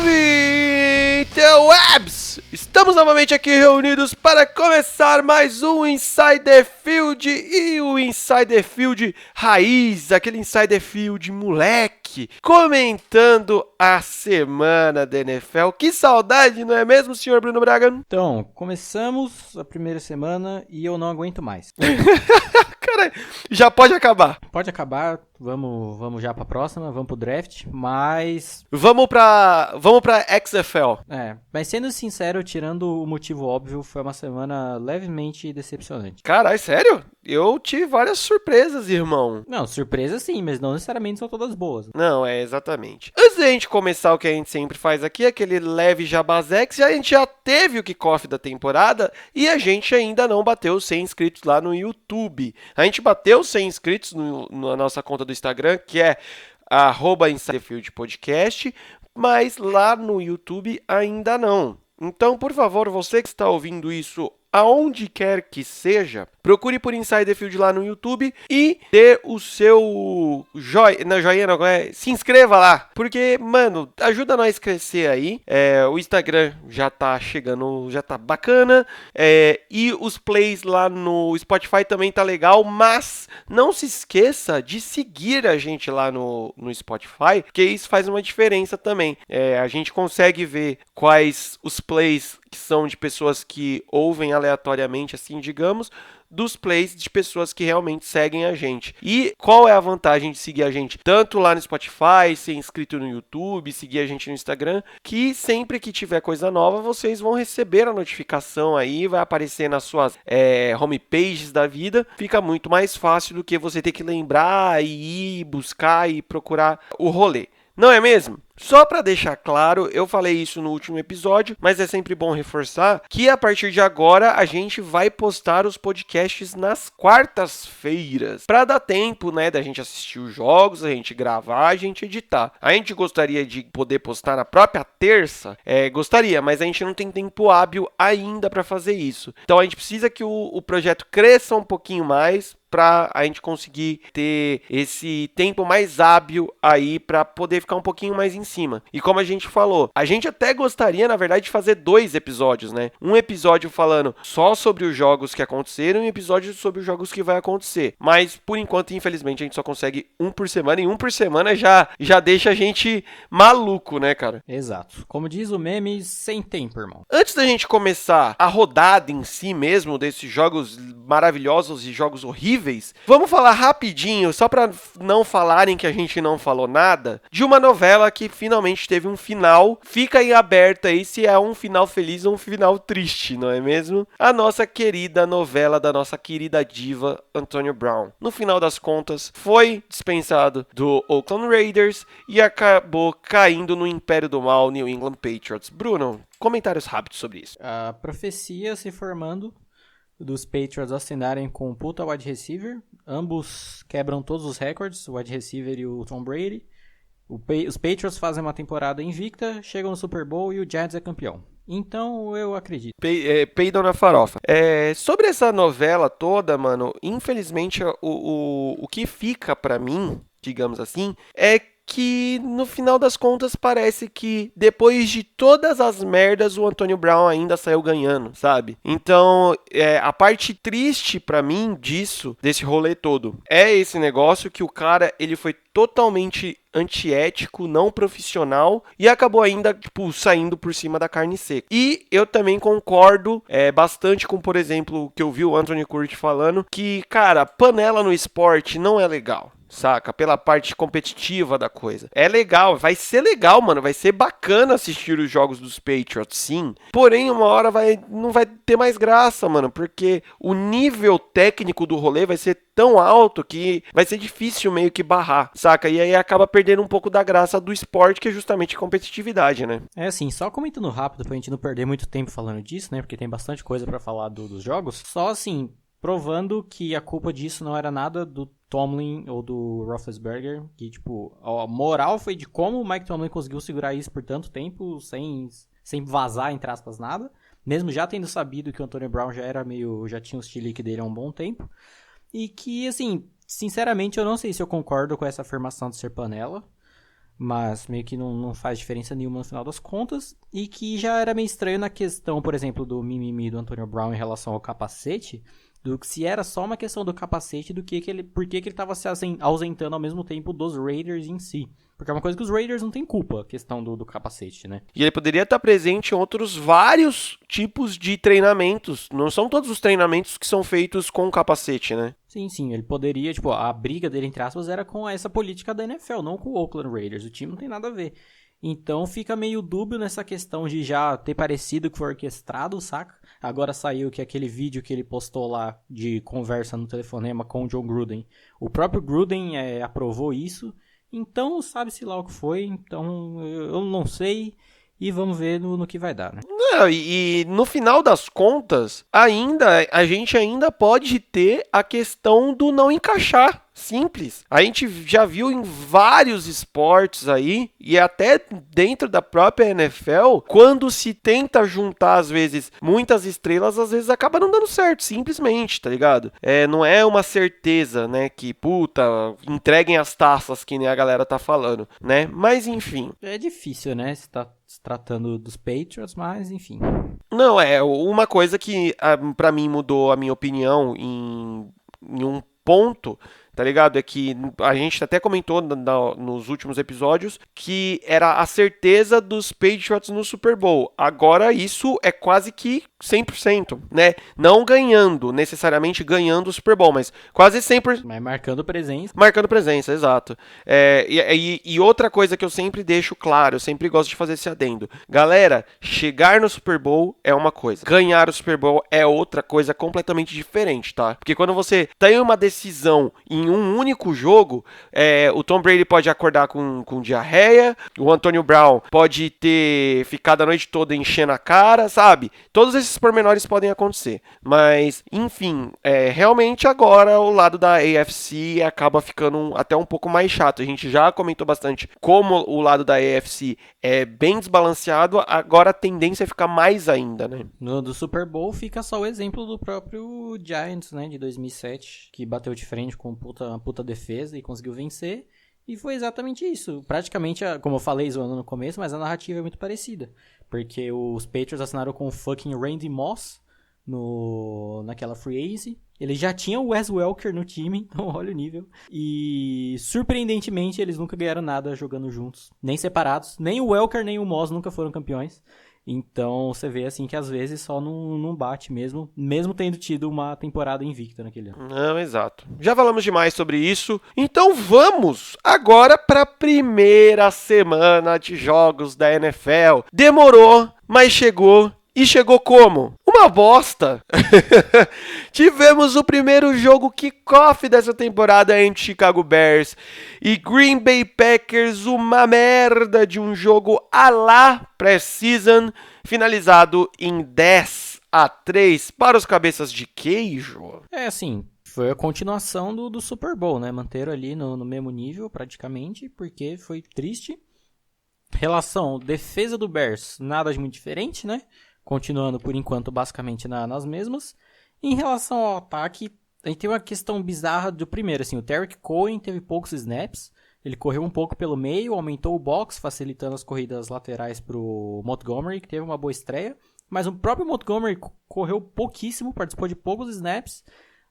Salve, interwebs! Estamos novamente aqui reunidos para começar mais um Insider Field e o Insider Field raiz, aquele Insider Field moleque, comentando a semana da NFL. Que saudade, não é mesmo, senhor Bruno Braga? Então, começamos a primeira semana e eu não aguento mais. Cara, já pode acabar. Pode acabar, vamos já pra próxima, vamos pro draft, mas... Vamos pra XFL. Mas sendo sincero, tirando o motivo óbvio, foi uma semana levemente decepcionante. Caralho, sério? Eu tive várias surpresas, irmão. Não, surpresa sim, mas não necessariamente são todas boas. Não, exatamente. Antes da gente começar o que a gente sempre faz aqui, aquele leve jabazex, a gente já teve o kickoff da temporada e a gente ainda não bateu 100 inscritos lá no YouTube. A gente bateu 100 inscritos na nossa conta do Instagram, que é @InsiderFieldPodcast, mas lá no YouTube ainda não. Então, por favor, você que está ouvindo isso aonde quer que seja, procure por Insider Field lá no YouTube e dê o seu se inscreva lá, porque, mano, ajuda nós a crescer aí. O Instagram já tá chegando, já tá bacana, e os plays lá no Spotify também tá legal, mas não se esqueça de seguir a gente lá no Spotify, porque isso faz uma diferença também. A gente consegue ver quais os plays que são de pessoas que ouvem aleatoriamente, assim, digamos, dos plays de pessoas que realmente seguem a gente. E qual é a vantagem de seguir a gente? Tanto lá no Spotify, ser inscrito no YouTube, seguir a gente no Instagram, que sempre que tiver coisa nova, vocês vão receber a notificação aí, vai aparecer nas suas homepages da vida. Fica muito mais fácil do que você ter que lembrar e ir buscar e procurar o rolê. Não é mesmo? Só para deixar claro, eu falei isso no último episódio, mas é sempre bom reforçar que a partir de agora a gente vai postar os podcasts nas quartas-feiras, para dar tempo, né, da gente assistir os jogos, a gente gravar, a gente editar. A gente gostaria de poder postar na própria terça, gostaria, mas a gente não tem tempo hábil ainda para fazer isso. Então a gente precisa que o projeto cresça um pouquinho mais, para a gente conseguir ter esse tempo mais hábil aí para poder ficar um pouquinho mais em cima. E como a gente falou, a gente até gostaria, na verdade, de fazer 2 episódios, né? Um episódio falando só sobre os jogos que aconteceram e um episódio sobre os jogos que vai acontecer. Mas, por enquanto, infelizmente, a gente só consegue um por semana, e um por semana já deixa a gente maluco, né, cara? Exato. Como diz o meme, sem tempo, irmão. Antes da gente começar a rodada em si mesmo, desses jogos maravilhosos e jogos horríveis, vamos falar rapidinho, só para não falarem que a gente não falou nada, de uma novela que finalmente teve um final. Fica em aberto aí se é um final feliz ou um final triste, não é mesmo? A nossa querida novela da nossa querida diva Antonio Brown. No final das contas, foi dispensado do Oakland Raiders e acabou caindo no Império do Mal, New England Patriots. Bruno, comentários rápidos sobre isso. A profecia se formando dos Patriots assinarem com o puta wide receiver. Ambos quebram todos os recordes, o wide receiver e o Tom Brady. Os Patriots fazem uma temporada invicta, chegam no Super Bowl e o Giants é campeão. Então, eu acredito. Peidam na farofa. Sobre essa novela toda, mano, infelizmente o que fica pra mim, digamos assim, é que no final das contas parece que depois de todas as merdas o Antonio Brown ainda saiu ganhando, sabe? Então, a parte triste pra mim desse rolê todo, é esse negócio que o cara, ele foi totalmente antiético, não profissional e acabou ainda, tipo, saindo por cima da carne seca. E eu também concordo bastante com, por exemplo, o que eu vi o Anthony Curtis falando, que, cara, panela no esporte não é legal. Saca? Pela parte competitiva da coisa. É legal, vai ser legal, mano. Vai ser bacana assistir os jogos dos Patriots, sim. Porém, uma hora não vai ter mais graça, mano. Porque o nível técnico do rolê vai ser tão alto que vai ser difícil meio que barrar, saca? E aí acaba perdendo um pouco da graça do esporte, que é justamente a competitividade, né? Assim, só comentando rápido pra gente não perder muito tempo falando disso, né? Porque tem bastante coisa pra falar dos jogos. Só assim, provando que a culpa disso não era nada do Tomlin ou do Roethlisberger, que, tipo, a moral foi de como o Mike Tomlin conseguiu segurar isso por tanto tempo, sem vazar, entre aspas, nada, mesmo já tendo sabido que o Antonio Brown já tinha o chilique dele há um bom tempo, e que, assim, sinceramente, eu não sei se eu concordo com essa afirmação de ser panela. mas meio que não faz diferença nenhuma no final das contas, e que já era meio estranho na questão, por exemplo, do mimimi do Antonio Brown em relação ao capacete, do que se era só uma questão do capacete, do que ele, por que ele estava se ausentando ao mesmo tempo dos Raiders em si. Porque é uma coisa que os Raiders não têm culpa, a questão do capacete, né? E ele poderia estar presente em outros vários tipos de treinamentos. Não são todos os treinamentos que são feitos com capacete, né? Sim, ele poderia, tipo, a briga dele, entre aspas, era com essa política da NFL, não com o Oakland Raiders. O time não tem nada a ver. Então fica meio dúbio nessa questão de já ter parecido que foi orquestrado, saca? Agora saiu que aquele vídeo que ele postou lá de conversa no telefonema com o John Gruden. O próprio Gruden aprovou isso. Então sabe-se lá o que foi. Então eu não sei. E vamos ver no que vai dar, né? Não, e no final das contas, a gente ainda pode ter a questão do não encaixar. Simples. A gente já viu em vários esportes aí, e até dentro da própria NFL, quando se tenta juntar, às vezes, muitas estrelas, às vezes acaba não dando certo, simplesmente, tá ligado? Não é uma certeza, né, que, puta, entreguem as taças, que nem a galera tá falando, né? Mas, enfim. É difícil, né, se tá se tratando dos Patriots, mas, enfim. Não, uma coisa que, pra mim, mudou a minha opinião em um ponto, tá ligado? É que a gente até comentou nos últimos episódios que era a certeza dos Patriots no Super Bowl. Agora isso é quase que 100%, né? Não ganhando, necessariamente ganhando o Super Bowl, mas quase 100%. Mas marcando presença. Marcando presença, exato. E outra coisa que eu sempre deixo claro, eu sempre gosto de fazer esse adendo. Galera, chegar no Super Bowl é uma coisa. Ganhar o Super Bowl é outra coisa completamente diferente, tá? Porque quando você tem uma decisão em um único jogo, o Tom Brady pode acordar com diarreia, o Antonio Brown pode ter ficado a noite toda enchendo a cara, sabe? Todos esses pormenores podem acontecer. Mas, enfim, realmente agora o lado da AFC acaba ficando até um pouco mais chato. A gente já comentou bastante como o lado da AFC é bem desbalanceado, agora a tendência é ficar mais ainda, né? Do Super Bowl fica só o exemplo do próprio Giants, né, de 2007, que bateu de frente com uma puta defesa e conseguiu vencer. E foi exatamente isso. Praticamente, como eu falei zoando no começo, mas a narrativa é muito parecida. Porque os Patriots assinaram com o fucking Randy Moss naquela free agency. Ele já tinha o Wes Welker no time, então olha o nível. E, surpreendentemente, eles nunca ganharam nada jogando juntos. Nem separados. Nem o Welker, nem o Moss nunca foram campeões. Então, você vê assim que às vezes só não bate mesmo tendo tido uma temporada invicta naquele ano. Não, exato. Já falamos demais sobre isso. Então vamos agora para a primeira semana de jogos da NFL. Demorou, mas chegou. E chegou como? Uma bosta! Tivemos o primeiro jogo kickoff dessa temporada entre Chicago Bears e Green Bay Packers, uma merda de um jogo à la pré-season, finalizado em 10-3 para os cabeças de queijo. Assim, foi a continuação do Super Bowl, né? Manteram ali no mesmo nível praticamente, porque foi triste. Relação defesa do Bears, nada de muito diferente, né? Continuando, por enquanto, basicamente nas mesmas. Em relação ao ataque, a gente tem uma questão bizarra do primeiro. Assim, o Tarik Cohen teve poucos snaps. Ele correu um pouco pelo meio, aumentou o box, facilitando as corridas laterais para o Montgomery, que teve uma boa estreia. Mas o próprio Montgomery correu pouquíssimo, participou de poucos snaps.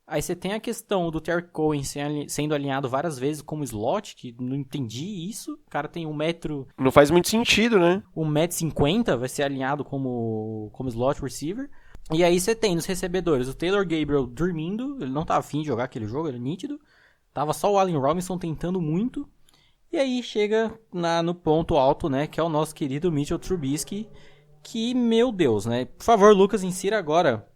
Aí você tem a questão do Tarik Cohen sendo alinhado várias vezes como slot, que não entendi isso. O cara tem 1 metro... Não faz muito sentido, né? 1,50 m, vai ser alinhado como slot receiver. E aí você tem nos recebedores o Taylor Gabriel dormindo, ele não tava afim de jogar aquele jogo, era nítido. Tava só o Allen Robinson tentando muito. E aí chega no ponto alto, né, que é o nosso querido Mitchell Trubisky, que, meu Deus, né? Por favor, Lucas, insira agora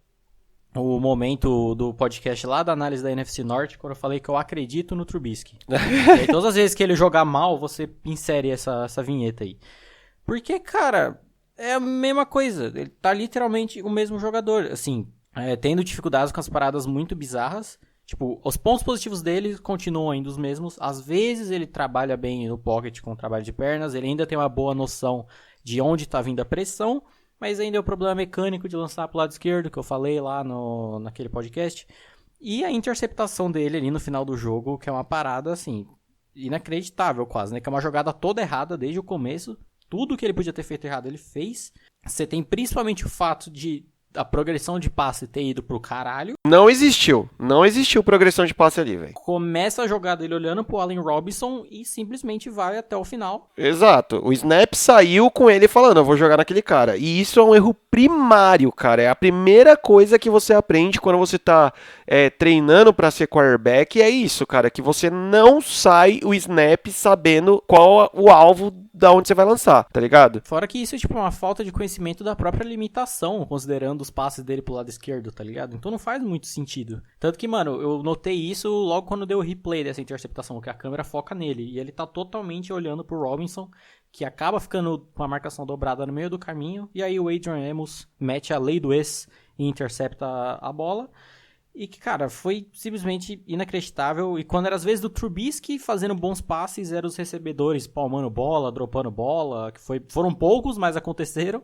o momento do podcast lá da análise da NFC Norte, quando eu falei que eu acredito no Trubisky. E aí, todas as vezes que ele jogar mal, você insere essa vinheta aí. Porque, cara, é a mesma coisa. Ele tá literalmente o mesmo jogador. Assim, tendo dificuldades com as paradas muito bizarras. Tipo, os pontos positivos dele continuam ainda os mesmos. Às vezes ele trabalha bem no pocket com o trabalho de pernas. Ele ainda tem uma boa noção de onde tá vindo a pressão. Mas ainda é o problema mecânico de lançar pro lado esquerdo, que eu falei lá naquele podcast. E a interceptação dele ali no final do jogo, que é uma parada, assim... inacreditável quase, né? Que é uma jogada toda errada desde o começo. Tudo que ele podia ter feito errado, ele fez. Você tem principalmente o fato de a progressão de passe ter ido pro caralho. Não existiu progressão de passe ali, velho. Começa a jogada ele olhando pro Allen Robinson e simplesmente vai até o final. Exato. O snap saiu com ele falando, eu vou jogar naquele cara. E isso é um erro primário, cara. É a primeira coisa que você aprende quando você tá treinando pra ser quarterback. É isso, cara. Que você não sai o snap sabendo qual o alvo da onde você vai lançar, tá ligado? Fora que isso é tipo uma falta de conhecimento da própria limitação, considerando os passes dele pro lado esquerdo, tá ligado? Então não faz muito sentido. Tanto que, mano, eu notei isso logo quando deu o replay dessa interceptação, que a câmera foca nele. E ele tá totalmente olhando pro Robinson, que acaba ficando com a marcação dobrada no meio do caminho. E aí o Adrian Amos mete a lei do ex e intercepta a bola. E que, cara, foi simplesmente inacreditável. E quando era as vezes do Trubisky fazendo bons passes, eram os recebedores palmando bola, dropando bola, que foram poucos, mas aconteceram.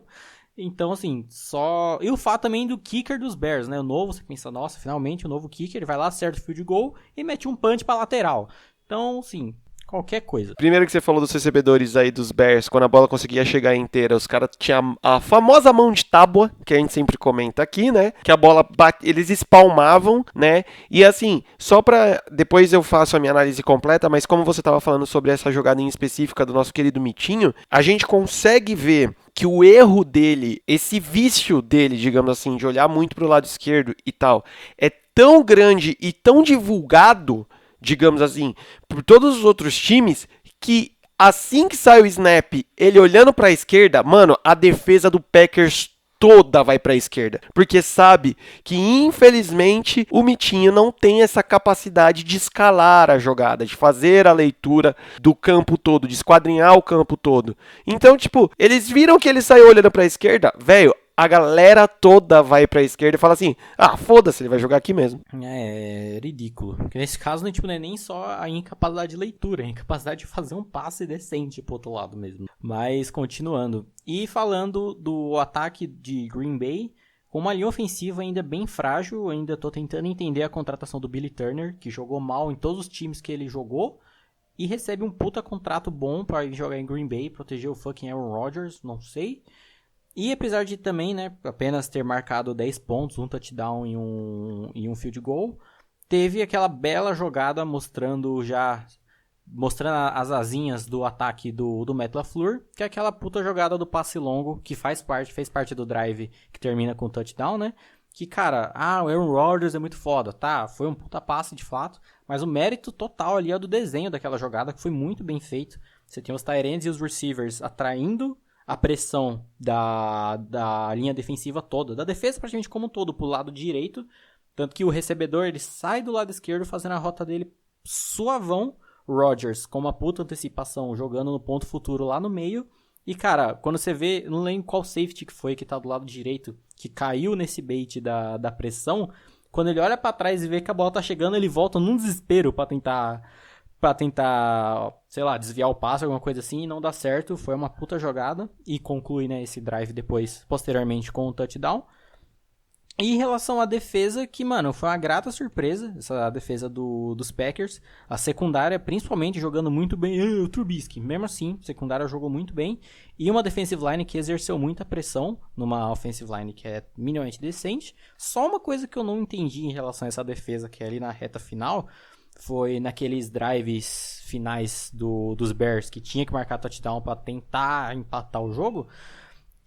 Então, assim, só... E o fato também do kicker dos Bears, né? O novo, você pensa, nossa, finalmente o novo kicker, ele vai lá, acerta o field goal e mete um punch pra lateral. Então, assim, qualquer coisa. Primeiro que você falou dos recebedores aí dos Bears, quando a bola conseguia chegar inteira, os caras tinham a famosa mão de tábua, que a gente sempre comenta aqui, né? Que a bola eles espalmavam, né? E assim, só pra... Depois eu faço a minha análise completa, mas como você tava falando sobre essa jogada em específica do nosso querido Mitinho, a gente consegue ver que o erro dele, esse vício dele, digamos assim, de olhar muito pro lado esquerdo e tal, é tão grande e tão divulgado, digamos assim, por todos os outros times, que assim que sai o snap, ele olhando para a esquerda, mano, a defesa do Packers toda vai para a esquerda, porque sabe que infelizmente o Mitinho não tem essa capacidade de escalar a jogada, de fazer a leitura do campo todo, de esquadrinhar o campo todo. Então, tipo, eles viram que ele saiu olhando para a esquerda, velho, a galera toda vai pra esquerda e fala assim, ah, foda-se, ele vai jogar aqui mesmo. É ridículo. Porque nesse caso, né, tipo, não é nem só a incapacidade de leitura, é a incapacidade de fazer um passe decente pro outro lado mesmo. Mas, continuando. E falando do ataque de Green Bay, com uma linha ofensiva ainda bem frágil, ainda tô tentando entender a contratação do Billy Turner, que jogou mal em todos os times que ele jogou, e recebe um puta contrato bom pra ir jogar em Green Bay, proteger o fucking Aaron Rodgers, não sei. E apesar de também, né, apenas ter marcado 10 pontos, um touchdown e um field goal, teve aquela bela jogada mostrando as asinhas do ataque do Matt LaFleur, que é aquela puta jogada do passe longo, que fez parte do drive que termina com touchdown, né? Que, cara, o Aaron Rodgers é muito foda, tá? Foi um puta passe de fato, mas o mérito total ali é do desenho daquela jogada, que foi muito bem feito. Você tem os tight ends e os receivers atraindo a pressão da linha defensiva toda, da defesa praticamente como um todo, pro lado direito, tanto que o recebedor, ele sai do lado esquerdo fazendo a rota dele suavão, Rodgers com uma puta antecipação, jogando no ponto futuro lá no meio, e cara, quando você vê, não lembro qual safety que foi que tá do lado direito, que caiu nesse bait da pressão, quando ele olha pra trás e vê que a bola tá chegando, ele volta num desespero pra tentar, sei lá, desviar o passe, alguma coisa assim, e não dá certo. Foi uma puta jogada e conclui, né, esse drive depois, posteriormente, com o touchdown. E em relação à defesa, que, mano, foi uma grata surpresa, essa defesa dos Packers. A secundária, principalmente, jogando muito bem. O Trubisky, mesmo assim, a secundária jogou muito bem. E uma defensive line que exerceu muita pressão numa offensive line que é minimamente decente. Só uma coisa que eu não entendi em relação a essa defesa, que é ali na reta final, foi naqueles drives finais dos Bears, que tinha que marcar touchdown para tentar empatar o jogo,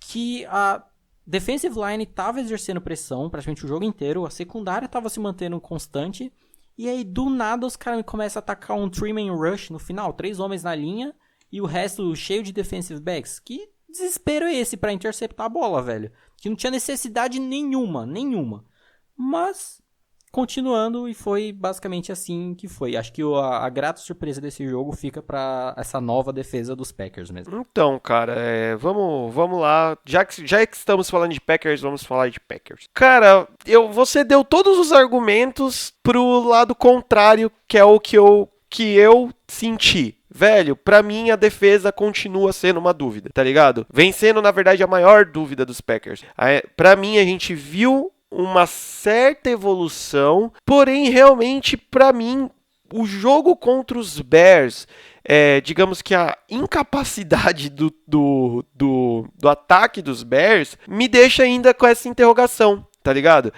que a defensive line estava exercendo pressão praticamente o jogo inteiro, a secundária estava se mantendo constante, e aí do nada os caras começam a atacar um 3-man rush no final, 3 homens na linha, e o resto cheio de defensive backs. Que desespero é esse para interceptar a bola, velho? Que não tinha necessidade nenhuma. Mas continuando, e foi basicamente assim que foi. Acho que a grata surpresa desse jogo fica pra essa nova defesa dos Packers mesmo. Então, cara, vamos lá. Já que estamos falando de Packers, vamos falar de Packers. Cara, você deu todos os argumentos pro lado contrário, que é o que eu senti. Velho, pra mim a defesa continua sendo uma dúvida, tá ligado? Vem sendo, na verdade, a maior dúvida dos Packers. Pra mim, a gente viu uma certa evolução, porém, realmente, pra mim, O jogo contra os Bears, digamos que a incapacidade do ataque dos Bears me deixa ainda com essa interrogação, tá ligado?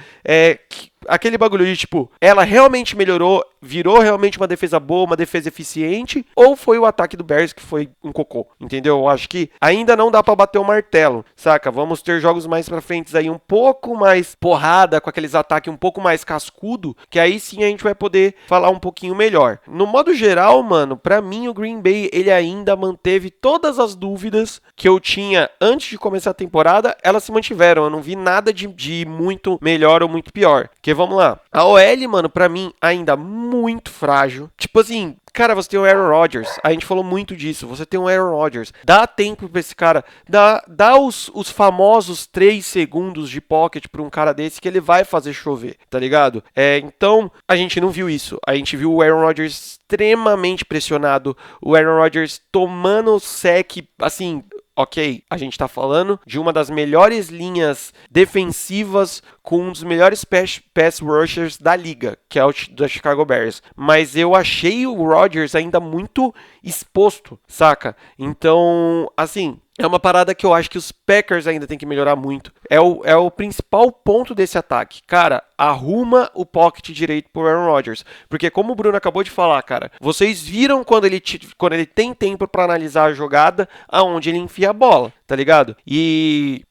Aquele bagulho de, tipo, ela realmente melhorou, virou realmente uma defesa boa, uma defesa eficiente, ou foi o ataque do Bears que foi um cocô, entendeu? Eu acho que ainda não dá pra bater o martelo, saca? Vamos ter jogos mais pra frente aí um pouco mais porrada, com aqueles ataques um pouco mais cascudo, que aí sim a gente vai poder falar um pouquinho melhor. No modo geral, mano, pra mim o Green Bay, ele ainda manteve todas as dúvidas que eu tinha antes de começar a temporada, elas se mantiveram, eu não vi nada de muito melhor ou muito pior. Porque vamos lá, a OL, mano, pra mim ainda muito frágil. Tipo assim, cara, você tem o Aaron Rodgers, a gente falou muito disso, você tem o Aaron Rodgers, dá tempo pra esse cara, dá os famosos 3 segundos de pocket pra um cara desse que ele vai fazer chover, tá ligado? Então, a gente não viu isso, a gente viu o Aaron Rodgers extremamente pressionado, o Aaron Rodgers tomando sec, assim... Ok, a gente tá falando de uma das melhores linhas defensivas com um dos melhores pass rushers da liga, que é o da Chicago Bears. Mas eu achei o Rodgers ainda muito exposto, saca? Então, assim... É uma parada que eu acho que os Packers ainda tem que melhorar muito. É o principal ponto desse ataque. Cara, arruma o pocket direito pro Aaron Rodgers. Porque como o Bruno acabou de falar, cara, vocês viram quando ele tem tempo para analisar a jogada, aonde ele enfia a bola, tá ligado? E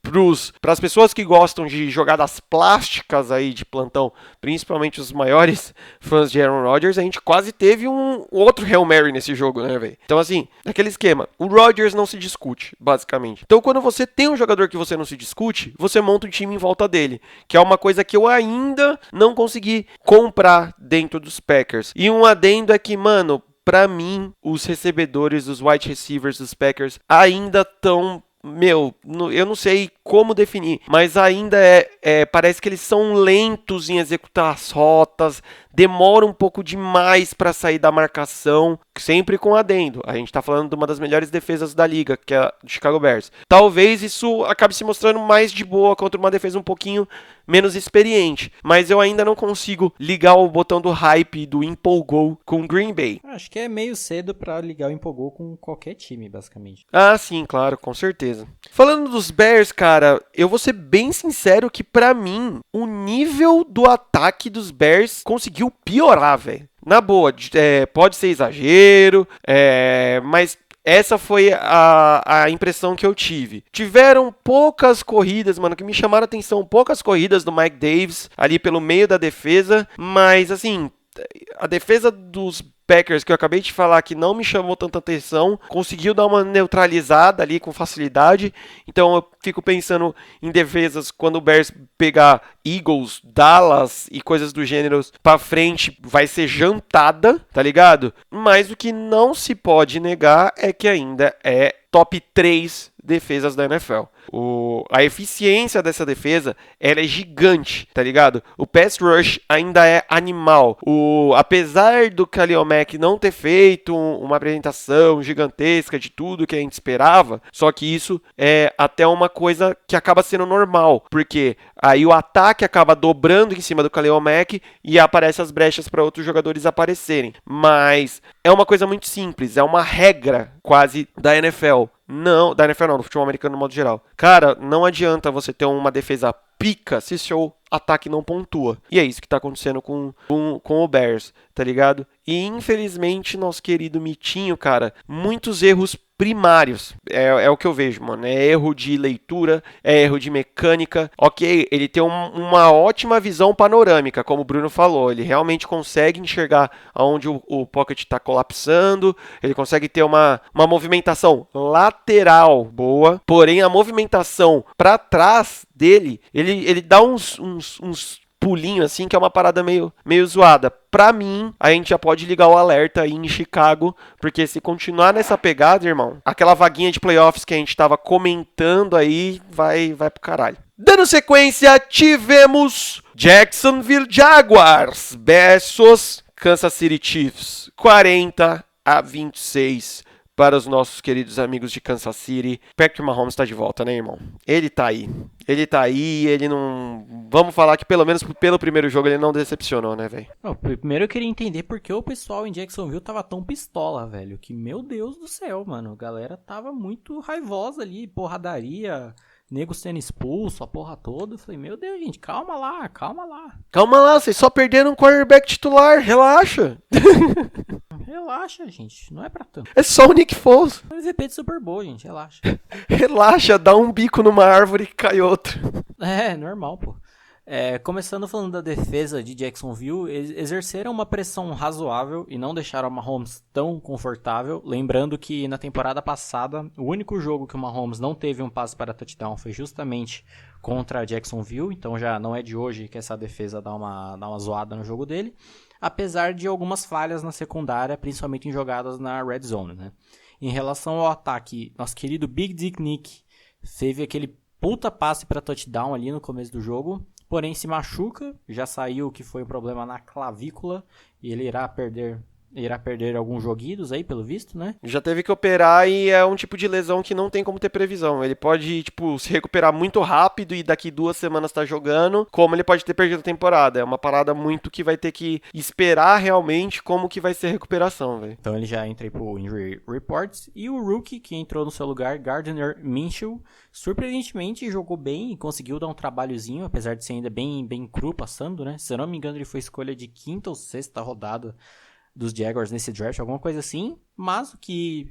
pras pessoas que gostam de jogadas plásticas aí de plantão, principalmente os maiores fãs de Aaron Rodgers, a gente quase teve um outro Hail Mary nesse jogo, né, velho? Então, assim, aquele esquema. O Rodgers não se discute, basicamente. Então, quando você tem um jogador que você não se discute, você monta um time em volta dele, que é uma coisa que eu ainda não consegui comprar dentro dos Packers. E um adendo é que, mano, pra mim, os recebedores, os wide receivers dos Packers ainda estão... eu não sei como definir, mas ainda parece que eles são lentos em executar as rotas, demora um pouco demais para sair da marcação, sempre com adendo. A gente tá falando de uma das melhores defesas da liga, que é a do Chicago Bears. Talvez isso acabe se mostrando mais de boa contra uma defesa um pouquinho menos experiente, mas eu ainda não consigo ligar o botão do hype do empolgou com Green Bay. Acho que é meio cedo pra ligar o empolgou com qualquer time, basicamente. Ah, sim, claro, com certeza. Falando dos Bears, cara, eu vou ser bem sincero que pra mim, o nível do ataque dos Bears conseguiu piorar, velho. Na boa, pode ser exagero, mas essa foi a impressão que eu tive. Tiveram poucas corridas, mano, que me chamaram a atenção. Poucas corridas do Mike Davis ali pelo meio da defesa. Mas, assim, a defesa dos Packers, que eu acabei de falar que não me chamou tanta atenção, conseguiu dar uma neutralizada ali com facilidade. Então eu fico pensando em defesas quando o Bears pegar Eagles, Dallas e coisas do gênero pra frente, vai ser jantada, tá ligado? Mas o que não se pode negar é que ainda é top 3 defesas da NFL. A eficiência dessa defesa, ela é gigante, tá ligado? O pass rush ainda é animal. Apesar do Khalil Mack não ter feito uma apresentação gigantesca de tudo que a gente esperava, só que isso é até uma coisa que acaba sendo normal, porque aí o ataque acaba dobrando em cima do Khalil Mack e aparecem as brechas para outros jogadores aparecerem. Mas é uma coisa muito simples, é uma regra quase da NFL. Não, da NFL não, do futebol americano no modo geral. Cara, não adianta você ter uma defesa pica se seu ataque não pontua. E é isso que tá acontecendo com o Bears, tá ligado? E infelizmente, nosso querido Mitinho, cara, muitos erros primários. É o que eu vejo, mano. É erro de leitura, é erro de mecânica. Ok, ele tem uma ótima visão panorâmica, como o Bruno falou. Ele realmente consegue enxergar aonde o pocket está colapsando. Ele consegue ter uma movimentação lateral boa. Porém, a movimentação para trás dele, ele dá uns pulinho assim, que é uma parada meio zoada. Pra mim, a gente já pode ligar o alerta aí em Chicago, porque se continuar nessa pegada, irmão, aquela vaguinha de playoffs que a gente tava comentando aí, vai pro caralho. Dando sequência, tivemos Jacksonville Jaguars versus Kansas City Chiefs, 40-26 para os nossos queridos amigos de Kansas City. Patrick Mahomes tá de volta, né, irmão? Ele tá aí. Ele tá aí, ele não... Vamos falar que pelo menos pelo primeiro jogo ele não decepcionou, né, velho? Primeiro eu queria entender por que o pessoal em Jacksonville tava tão pistola, velho. Que, meu Deus do céu, mano. A galera tava muito raivosa ali, porradaria, nego sendo expulso, a porra toda. Eu falei, meu Deus, gente, calma lá, calma lá. Calma lá, vocês só perderam um quarterback titular, relaxa. Relaxa, gente, não é pra tanto. É só o Nick Foles. MVP de Super Bowl, gente, relaxa. Relaxa, dá um bico numa árvore e cai outra. É, normal, pô. Começando falando da defesa de Jacksonville, eles exerceram uma pressão razoável e não deixaram o Mahomes tão confortável. Lembrando que na temporada passada, o único jogo que o Mahomes não teve um passe para touchdown foi justamente contra a Jacksonville. Então já não é de hoje que essa defesa dá uma zoada no jogo dele. Apesar de algumas falhas na secundária, principalmente em jogadas na red zone, né? Em relação ao ataque, nosso querido Big Dick Nick teve aquele puta passe para touchdown ali no começo do jogo, porém se machuca, já saiu que foi um problema na clavícula e ele irá perder alguns joguitos aí, pelo visto, né? Já teve que operar e é um tipo de lesão que não tem como ter previsão. Ele pode, se recuperar muito rápido e daqui 2 semanas tá jogando, como ele pode ter perdido a temporada. É uma parada muito que vai ter que esperar realmente como que vai ser a recuperação, velho. Então ele já entra aí pro Injury Reports. E o rookie que entrou no seu lugar, Gardner Minshew, surpreendentemente jogou bem e conseguiu dar um trabalhozinho, apesar de ser ainda bem cru passando, né? Se eu não me engano, ele foi escolha de 5ª ou 6ª rodada dos Jaguars nesse draft, alguma coisa assim, mas o que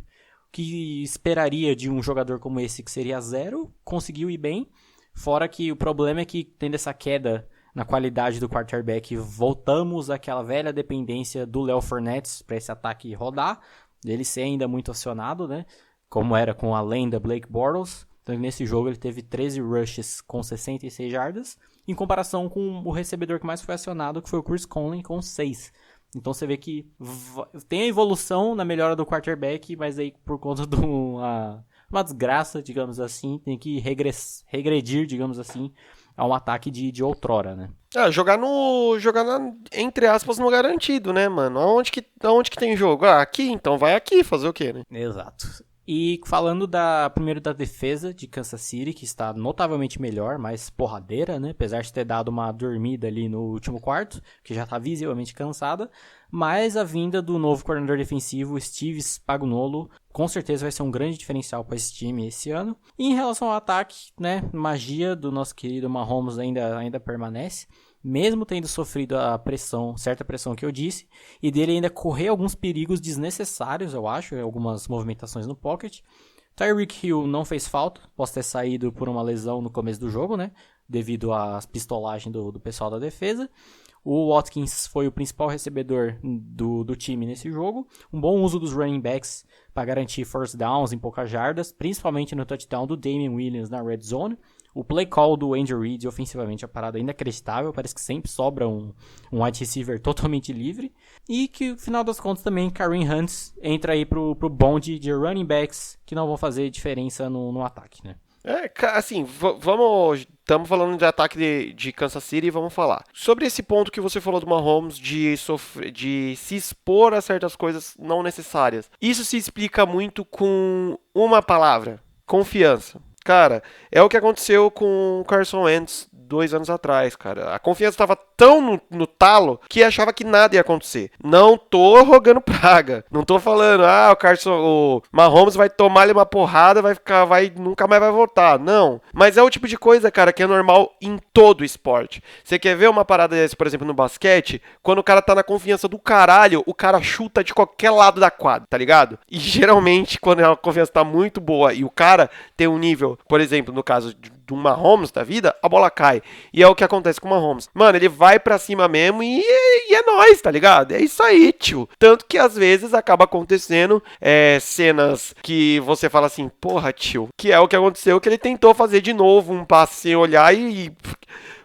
esperaria de um jogador como esse, que seria 0, conseguiu ir bem, fora que o problema é que, tendo essa queda na qualidade do quarterback, voltamos àquela velha dependência do Léo Fournette para esse ataque rodar, dele ser ainda muito acionado, né, como era com a lenda Blake Bortles. Então nesse jogo ele teve 13 rushes com 66 jardas, em comparação com o recebedor que mais foi acionado, que foi o Chris Conley, com 6. Então você vê que tem a evolução na melhora do quarterback, mas aí por conta de uma desgraça, digamos assim, tem que regredir, digamos assim, a um ataque de outrora, né? Jogar entre aspas, no garantido, né, mano? Aonde que tem jogo? Aqui, então vai aqui, fazer o quê, né? Exato. E falando primeiro da defesa de Kansas City, que está notavelmente melhor, mais porradeira, né? Apesar de ter dado uma dormida ali no último quarto, que já está visivelmente cansada. Mas a vinda do novo coordenador defensivo, Steve Spagnuolo, com certeza vai ser um grande diferencial para esse time esse ano. E em relação ao ataque, né? Magia do nosso querido Mahomes ainda permanece. Mesmo tendo sofrido certa pressão que eu disse, e dele ainda correr alguns perigos desnecessários, eu acho, algumas movimentações no pocket. Tyreek Hill não fez falta, posso ter saído por uma lesão no começo do jogo, né, devido às pistolagens do pessoal da defesa. O Watkins foi o principal recebedor do time nesse jogo. Um bom uso dos running backs para garantir first downs em poucas jardas, principalmente no touchdown do Damian Williams na red zone. O play call do Andy Reid, ofensivamente, é uma parada inacreditável. Parece que sempre sobra um wide receiver totalmente livre. E que, no final das contas, também Kareem Hunt entra aí pro bonde de running backs que não vão fazer diferença no ataque, né? Assim, estamos falando de ataque de Kansas City e vamos falar. Sobre esse ponto que você falou do Mahomes de se expor a certas coisas não necessárias. Isso se explica muito com uma palavra: confiança. Cara, é o que aconteceu com o Carson Wentz 2 anos atrás, cara. A confiança estava tão no talo que achava que nada ia acontecer. Não tô rogando praga. Não tô falando, o Mahomes vai tomar-lhe uma porrada, nunca mais vai voltar. Não. Mas é o tipo de coisa, cara, que é normal em todo esporte. Você quer ver uma parada dessa, por exemplo, no basquete? Quando o cara tá na confiança do caralho, o cara chuta de qualquer lado da quadra, tá ligado? E geralmente, quando a confiança tá muito boa e o cara tem um nível, por exemplo, no caso do Mahomes da vida, a bola cai. E é o que acontece com o Mahomes. Mano, ele vai pra cima mesmo e é nóis, tá ligado? É isso aí, tio. Tanto que às vezes acaba acontecendo cenas que você fala assim, porra, tio, que é o que aconteceu, que ele tentou fazer de novo um passe sem olhar e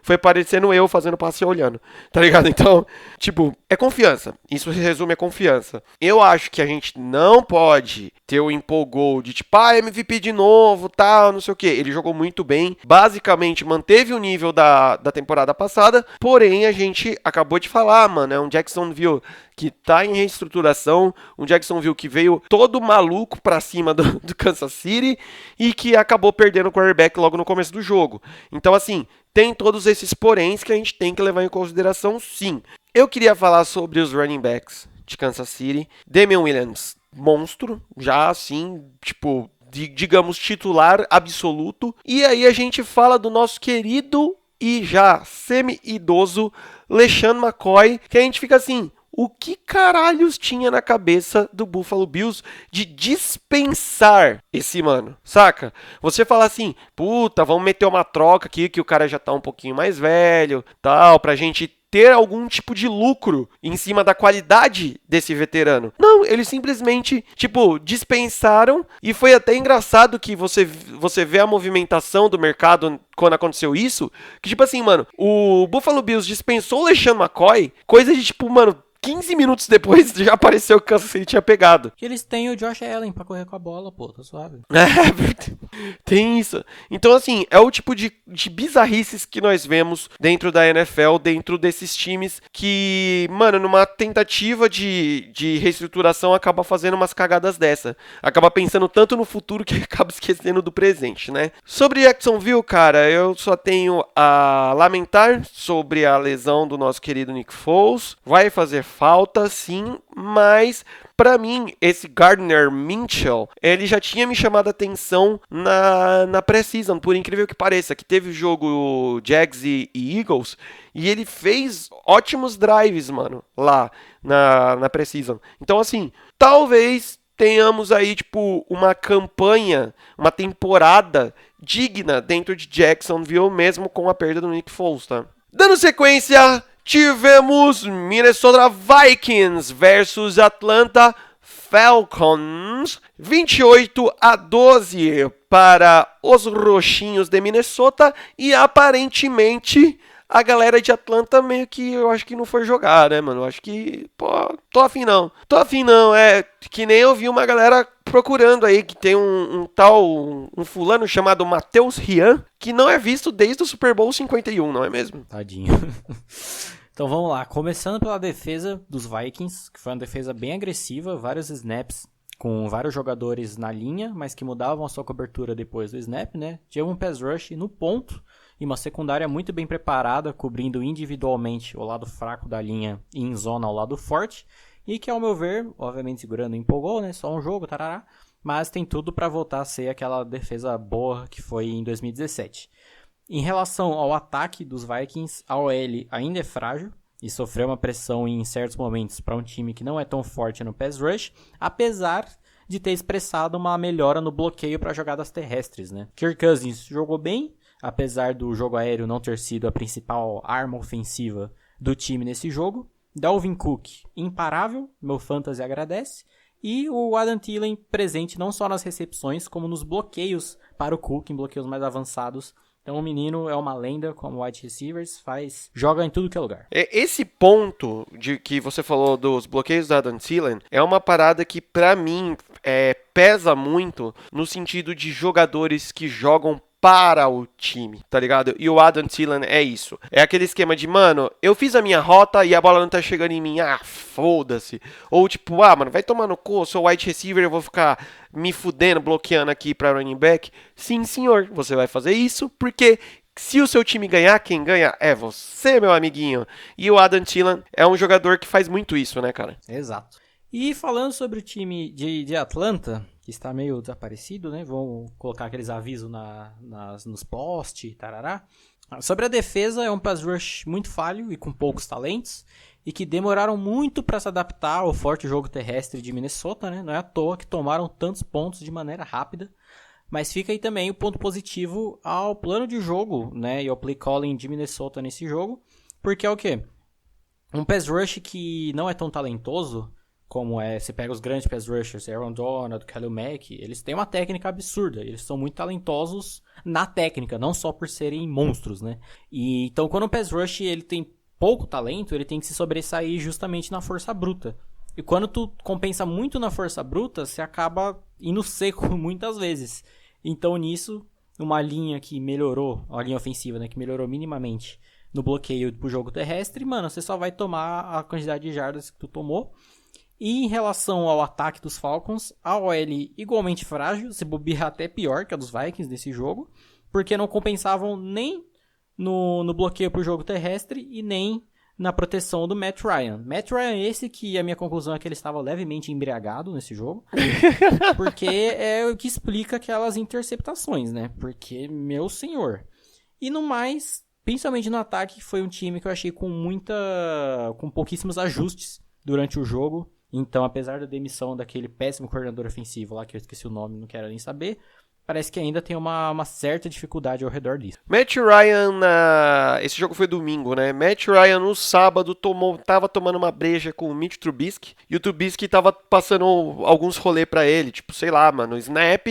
foi parecendo eu fazendo passe e olhando, tá ligado? Então, tipo, é confiança. Isso se resume a confiança. Eu acho que a gente não pode ter o empolgou de tipo, MVP de novo, tal, não sei o que. Ele jogou muito bem, basicamente manteve o nível da temporada passada, porém a gente acabou de falar, mano, é um Jacksonville que tá em reestruturação, um Jacksonville que veio todo maluco pra cima do Kansas City e que acabou perdendo o quarterback logo no começo do jogo. Então, assim, tem todos esses poréns que a gente tem que levar em consideração, sim. Eu queria falar sobre os running backs de Kansas City. Damian Williams, monstro, já assim, tipo, digamos, titular absoluto. E aí a gente fala do nosso querido e já semi-idoso LeSean McCoy, que a gente fica assim, o que caralhos tinha na cabeça do Buffalo Bills de dispensar esse mano, saca? Você fala assim, puta, vamos meter uma troca aqui que o cara já tá um pouquinho mais velho, tal, pra gente ter algum tipo de lucro em cima da qualidade desse veterano. Não, eles simplesmente, tipo, dispensaram e foi até engraçado que você vê a movimentação do mercado quando aconteceu isso, que tipo assim, mano, o Buffalo Bills dispensou o LeSean McCoy, coisa de tipo, mano, 15 minutos depois já apareceu que o Kansas City tinha pegado. Que eles têm o Josh Allen pra correr com a bola, pô, tá suave. Tem isso. Então, assim, é o tipo de bizarrices que nós vemos dentro da NFL, dentro desses times que, mano, numa tentativa de reestruturação acaba fazendo umas cagadas dessa. Acaba pensando tanto no futuro que acaba esquecendo do presente, né? Sobre Jacksonville, cara, eu só tenho a lamentar sobre a lesão do nosso querido Nick Foles. Vai fazer falta, sim, mas pra mim, esse Gardner Minshew, ele já tinha me chamado a atenção na pré-season, por incrível que pareça, que teve o jogo Jags e Eagles, e ele fez ótimos drives, mano, lá na pré-season. Então, assim, talvez tenhamos aí, tipo, uma campanha, uma temporada digna dentro de Jacksonville, mesmo com a perda do Nick Foles, tá? Dando sequência, tivemos Minnesota Vikings versus Atlanta Falcons, 28-12 para os roxinhos de Minnesota, e aparentemente a galera de Atlanta meio que eu acho que não foi jogar, né, mano? Eu acho que, pô, tô afim não, é que nem eu vi uma galera procurando aí, que tem um fulano chamado Matheus Rian, que não é visto desde o Super Bowl 51, não é mesmo? Tadinho. Então vamos lá, começando pela defesa dos Vikings, que foi uma defesa bem agressiva, vários snaps com vários jogadores na linha, mas que mudavam a sua cobertura depois do snap, né? Tinha um pass rush no ponto e uma secundária muito bem preparada, cobrindo individualmente o lado fraco da linha e em zona ao lado forte, e que ao meu ver, obviamente segurando empolgou, né? Só um jogo, tarará, mas tem tudo para voltar a ser aquela defesa boa que foi em 2017. Em relação ao ataque dos Vikings, a OL ainda é frágil e sofreu uma pressão em certos momentos para um time que não é tão forte no pass rush, apesar de ter expressado uma melhora no bloqueio para jogadas terrestres, né? Kirk Cousins jogou bem, apesar do jogo aéreo não ter sido a principal arma ofensiva do time nesse jogo. Dalvin Cook, imparável, meu fantasy agradece. E o Adam Thielen presente não só nas recepções, como nos bloqueios para o Cook, em bloqueios mais avançados. Então o menino é uma lenda como wide receivers, joga em tudo que é lugar. Esse ponto de que você falou dos bloqueios da Adam Thielen é uma parada que pra mim pesa muito no sentido de jogadores que jogam para o time, tá ligado? E o Adam Thielen é isso. É aquele esquema de, mano, eu fiz a minha rota e a bola não tá chegando em mim. Ah, foda-se. Ou tipo, mano, vai tomar no cu, eu sou wide receiver, eu vou ficar me fudendo, bloqueando aqui pra running back. Sim, senhor, você vai fazer isso porque se o seu time ganhar, quem ganha é você, meu amiguinho. E o Adam Thielen é um jogador que faz muito isso, né, cara? Exato. E falando sobre o time de Atlanta, que está meio desaparecido, né? Vamos colocar aqueles avisos nos posts, tarará. Sobre a defesa, é um pass rush muito falho e com poucos talentos, e que demoraram muito para se adaptar ao forte jogo terrestre de Minnesota, né? Não é à toa que tomaram tantos pontos de maneira rápida. Mas fica aí também o ponto positivo ao plano de jogo, né? E ao play calling de Minnesota nesse jogo, porque é o quê? Um pass rush que não é tão talentoso, como você pega os grandes pass rushers, Aaron Donald, Khalil Mack, eles têm uma técnica absurda, eles são muito talentosos na técnica, não só por serem monstros, né? E então quando o pass rush ele tem pouco talento, ele tem que se sobressair justamente na força bruta. E quando tu compensa muito na força bruta, você acaba indo seco muitas vezes. Então nisso, uma linha que melhorou, a linha ofensiva, né, que melhorou minimamente no bloqueio pro jogo terrestre, mano, você só vai tomar a quantidade de jardas que tu tomou. E em relação ao ataque dos Falcons, a OL igualmente frágil, se bobear até pior que a dos Vikings nesse jogo, porque não compensavam nem no bloqueio pro jogo terrestre e nem na proteção do Matt Ryan. Matt Ryan esse que a minha conclusão é que ele estava levemente embriagado nesse jogo, porque é o que explica aquelas interceptações, né? Porque, meu senhor. E no mais, principalmente no ataque, foi um time que eu achei com pouquíssimos ajustes durante o jogo. Então, apesar da demissão daquele péssimo coordenador ofensivo lá, que eu esqueci o nome, não quero nem saber, parece que ainda tem uma certa dificuldade ao redor disso. Matt Ryan, esse jogo foi domingo, né? Matt Ryan no sábado tava tomando uma breja com o Mitch Trubisky, e o Trubisky tava passando alguns rolês pra ele, tipo, sei lá, mano, snap,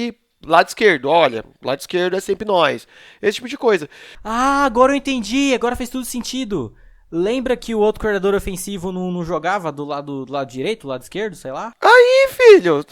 lado esquerdo, olha, lado esquerdo é sempre nós, esse tipo de coisa. Ah, agora eu entendi, agora fez tudo sentido. Lembra que o outro coordenador ofensivo não jogava do lado direito, do lado esquerdo, sei lá? Aí, filho!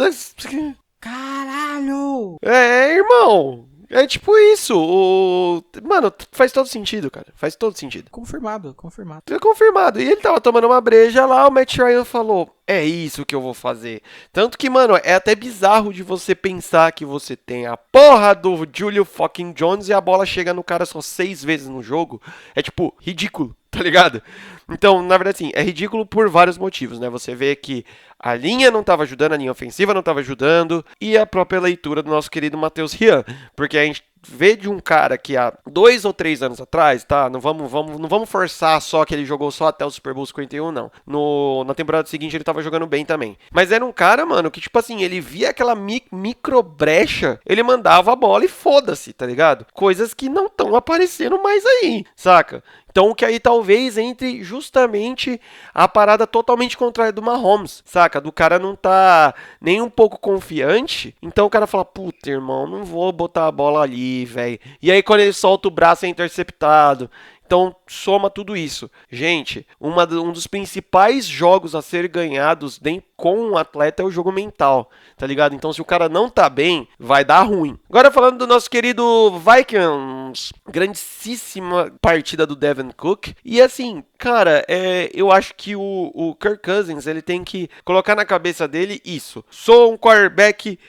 Caralho! Irmão! É tipo isso. Mano, faz todo sentido, cara. Faz todo sentido. Confirmado. É confirmado. E ele tava tomando uma breja lá, o Matt Ryan falou, é isso que eu vou fazer. Tanto que, mano, é até bizarro de você pensar que você tem a porra do Julio fucking Jones e a bola chega no cara só 6 vezes no jogo. É tipo, ridículo, tá ligado? Então, na verdade, sim, é ridículo por vários motivos, né? Você vê que a linha não tava ajudando, a linha ofensiva não tava ajudando, e a própria leitura do nosso querido Matheus Rian. Porque a gente vê de um cara que há 2 ou 3 anos atrás, tá? Não vamos forçar só que ele jogou só até o Super Bowl 51, não. Na temporada seguinte ele tava jogando bem também. Mas era um cara, mano, que tipo assim, ele via aquela micro brecha, ele mandava a bola e foda-se, tá ligado? Coisas que não estão aparecendo mais aí, saca? Então, que aí talvez entre justamente a parada totalmente contrária do Mahomes, saca? Do cara não tá nem um pouco confiante. Então o cara fala, puta, irmão, não vou botar a bola ali, velho. E aí quando ele solta o braço é interceptado. Então, soma tudo isso. Gente, um dos principais jogos a ser ganhados com um atleta é o jogo mental, tá ligado? Então, se o cara não tá bem, vai dar ruim. Agora, falando do nosso querido Vikings, grandíssima partida do Devin Cook. E assim, cara, eu acho que o Kirk Cousins, ele tem que colocar na cabeça dele isso. Sou um quarterback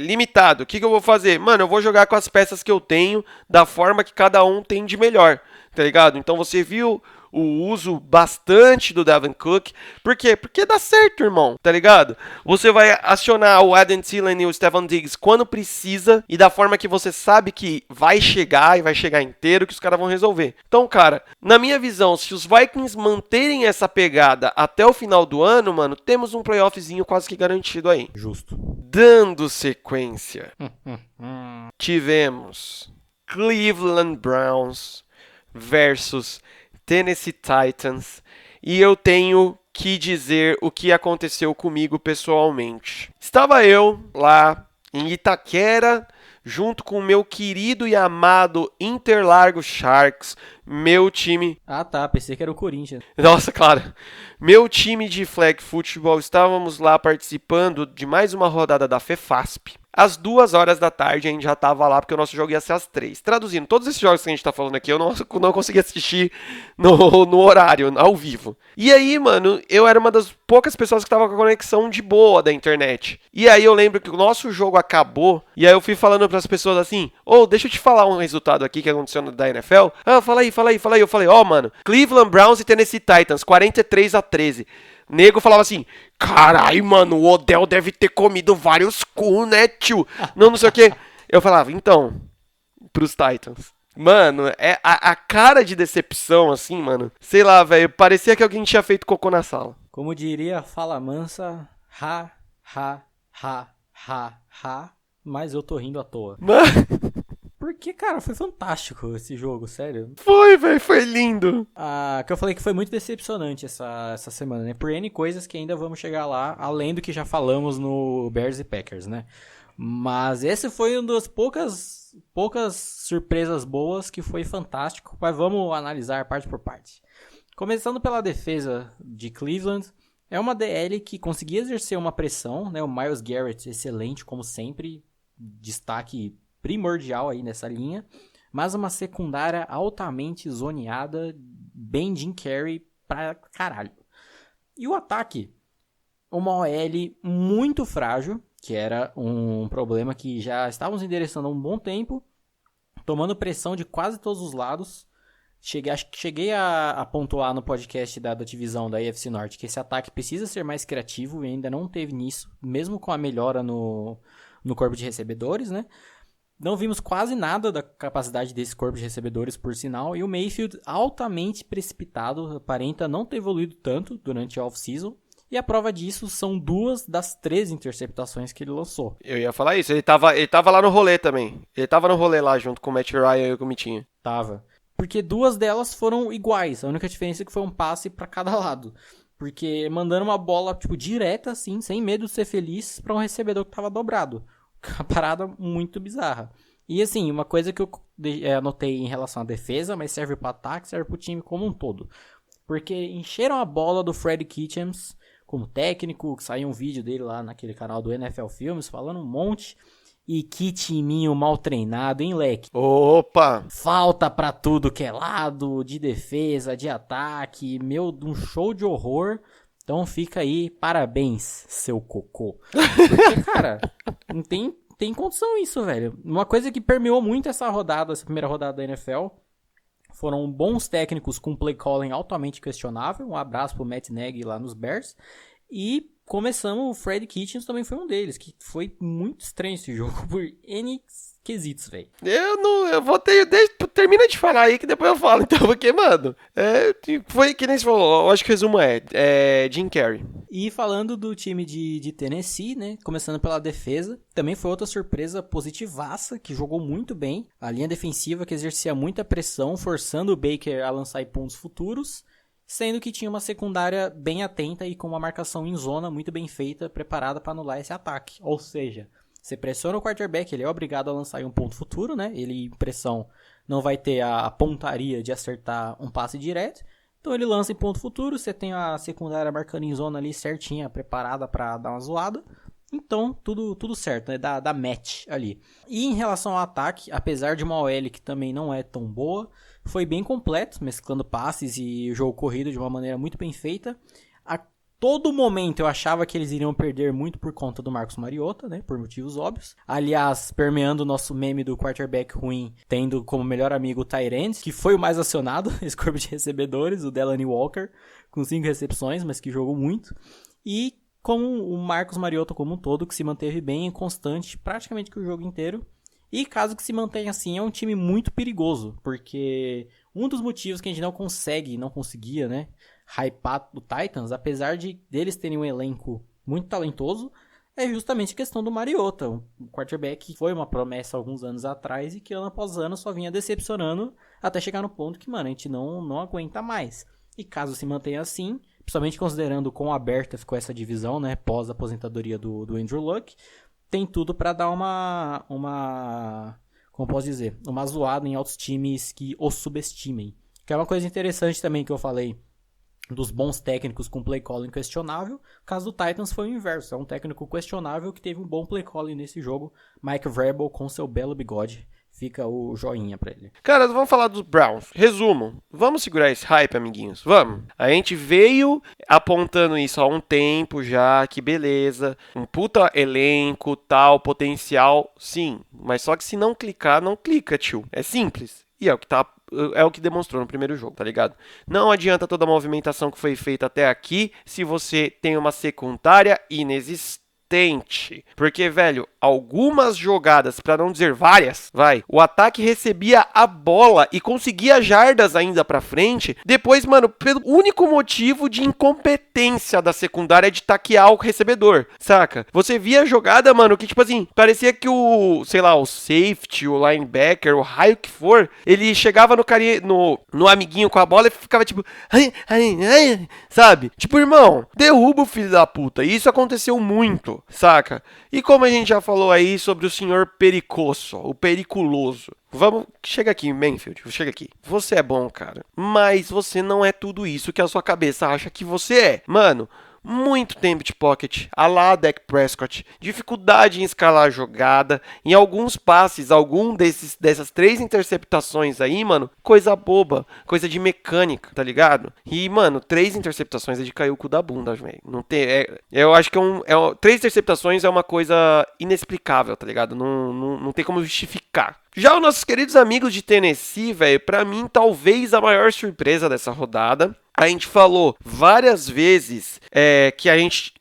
limitado. O que eu vou fazer? Mano, eu vou jogar com as peças que eu tenho, da forma que cada um tem de melhor. Tá ligado? Então você viu o uso bastante do Devin Cook. Por quê? Porque dá certo, irmão. Tá ligado? Você vai acionar o Adam Thielen e o Stefon Diggs quando precisa e da forma que você sabe que vai chegar e vai chegar inteiro que os caras vão resolver. Então, cara, na minha visão, se os Vikings manterem essa pegada até o final do ano, mano, temos um playoffzinho quase que garantido aí. Justo. Dando sequência, tivemos Cleveland Browns versus Tennessee Titans, e eu tenho que dizer o que aconteceu comigo pessoalmente. Estava eu lá em Itaquera, junto com o meu querido e amado Interlargo Sharks, meu time... Ah tá, pensei que era o Corinthians. Nossa, claro. Meu time de flag football, estávamos lá participando de mais uma rodada da FEFASP. Às 2 horas da tarde a gente já estava lá, porque o nosso jogo ia ser às 3. Traduzindo, todos esses jogos que a gente está falando aqui, eu não consegui assistir no horário, ao vivo. E aí, mano, eu era uma das poucas pessoas que estava com a conexão de boa da internet. E aí eu lembro que o nosso jogo acabou, e aí eu fui falando para as pessoas assim, deixa eu te falar um resultado aqui que aconteceu da NFL. Ah, fala aí. Eu falei, mano, Cleveland Browns e Tennessee Titans, 43-13. Nego falava assim, carai, mano, o Odell deve ter comido vários cu, né, tio? Não sei o que. Eu falava, então, pros Titans. Mano, a cara de decepção, assim, mano. Sei lá, velho, parecia que alguém tinha feito cocô na sala. Como diria Fala Mansa, ha, ha, ha, ha, ha, mas eu tô rindo à toa. Mano... Porque, cara, foi fantástico esse jogo, sério. Foi, velho, foi lindo. Que eu falei que foi muito decepcionante essa semana, né? Por N coisas que ainda vamos chegar lá, além do que já falamos no Bears e Packers, né? Mas esse foi uma das poucas surpresas boas que foi fantástico. Mas vamos analisar parte por parte. Começando pela defesa de Cleveland, é uma DL que conseguia exercer uma pressão, né? O Myles Garrett, excelente, como sempre, destaque primordial aí nessa linha, mas uma secundária altamente zoneada, bem Jim Carrey pra caralho. E o ataque, uma OL muito frágil, que era um problema que já estávamos endereçando há um bom tempo, tomando pressão de quase todos os lados. Cheguei a pontuar no podcast da divisão da AFC Norte que esse ataque precisa ser mais criativo e ainda não teve nisso, mesmo com a melhora no corpo de recebedores, né? Não vimos quase nada da capacidade desse corpo de recebedores, por sinal, e o Mayfield altamente precipitado, aparenta não ter evoluído tanto durante a off-season, e a prova disso são 2 das 3 interceptações que ele lançou. Eu ia falar isso, ele tava lá no rolê também. Ele tava no rolê lá junto com o Matt Ryan e o Comitinha. Tava. Porque 2 delas foram iguais, a única diferença é que foi um passe pra cada lado. Porque mandando uma bola tipo direta, assim, sem medo de ser feliz, pra um recebedor que tava dobrado. Uma parada muito bizarra. E assim, uma coisa que eu anotei em relação à defesa, mas serve para ataque, serve para o time como um todo. Porque encheram a bola do Fred Kitchens como técnico, que saiu um vídeo dele lá naquele canal do NFL Filmes falando um monte. E que timinho mal treinado, hein, leque? Opa! Falta pra tudo que é lado, de defesa, de ataque, um show de horror. Então fica aí, parabéns, seu cocô. Porque, cara, não tem condição isso, velho. Uma coisa que permeou muito essa primeira rodada da NFL, foram bons técnicos com play calling altamente questionável. Um abraço pro Matt Nagy lá nos Bears. E começamos, o Fred Kitchens também foi um deles, que foi muito estranho esse jogo por N quesitos, velho. Eu vou ter. Termina de falar aí que depois eu falo, então, porque, mano, foi que nem você falou, eu acho que o resumo é Jim Carrey. E falando do time de Tennessee, né, começando pela defesa, também foi outra surpresa positivaça, que jogou muito bem. A linha defensiva que exercia muita pressão, forçando o Baker a lançar pontos futuros, sendo que tinha uma secundária bem atenta e com uma marcação em zona muito bem feita, preparada para anular esse ataque. Ou seja, você pressiona o quarterback, ele é obrigado a lançar um ponto futuro, né? Ele, em pressão, não vai ter a pontaria de acertar um passe direto. Então ele lança em ponto futuro, você tem a secundária marcando em zona ali certinha, preparada para dar uma zoada. Então, tudo certo, né? Dá match ali. E em relação ao ataque, apesar de uma OL que também não é tão boa, foi bem completo, mesclando passes e jogo corrido de uma maneira muito bem feita. A todo momento eu achava que eles iriam perder muito por conta do Marcus Mariota, né? Por motivos óbvios. Aliás, permeando o nosso meme do quarterback ruim, tendo como melhor amigo o Tyrant, que foi o mais acionado, esse corpo de recebedores, o Delaney Walker, com 5 recepções, mas que jogou muito. E com o Marcus Mariota como um todo, que se manteve bem e constante praticamente que o jogo inteiro. E caso que se mantenha assim, é um time muito perigoso, porque um dos motivos que a gente não conseguia, né, hypar o Titans, apesar de deles terem um elenco muito talentoso, é justamente a questão do Mariota, um quarterback que foi uma promessa há alguns anos atrás e que ano após ano só vinha decepcionando até chegar no ponto que, mano, a gente não aguenta mais. E caso se mantenha assim, principalmente considerando quão aberta ficou essa divisão, né, pós a aposentadoria do Andrew Luck, tem tudo para dar como posso dizer, uma zoada em outros times que o subestimem. Que é uma coisa interessante também que eu falei dos bons técnicos com play calling questionável. O caso do Titans foi o inverso, é um técnico questionável que teve um bom play calling nesse jogo, Mike Vrabel com seu belo bigode. Fica o joinha pra ele. Cara, vamos falar dos Browns. Resumo. Vamos segurar esse hype, amiguinhos? Vamos. A gente veio apontando isso há um tempo já, que beleza. Um puta elenco, tal, potencial, sim. Mas só que se não clicar, não clica, tio. É simples. E é o que demonstrou no primeiro jogo, tá ligado? Não adianta toda a movimentação que foi feita até aqui se você tem uma secundária inexistente. Porque, velho, algumas jogadas, pra não dizer várias, o ataque recebia a bola e conseguia jardas ainda pra frente, depois, mano, pelo único motivo de incompetência da secundária de taquear o recebedor, saca? Você via a jogada, mano, que tipo assim, parecia que o, sei lá, o safety, o linebacker, o raio que for, ele chegava no amiguinho com a bola e ficava tipo, sabe? Tipo, irmão, derruba o filho da puta. E isso aconteceu muito, saca? E como a gente já falou aí sobre o senhor Pericoso, o periculoso. Chega aqui, Manfield, chega aqui. Você é bom, cara, mas você não é tudo isso que a sua cabeça acha que você é. Mano, muito tempo de pocket, a lá Dak Prescott, dificuldade em escalar a jogada, em alguns passes, dessas 3 interceptações aí, mano, coisa boba, coisa de mecânica, tá ligado? E, mano, 3 interceptações é de cair o cu da bunda, velho. Não tem, eu acho que 3 interceptações é uma coisa inexplicável, tá ligado? Não tem como justificar. Já os nossos queridos amigos de Tennessee, velho, pra mim, talvez a maior surpresa dessa rodada. A gente falou várias vezes que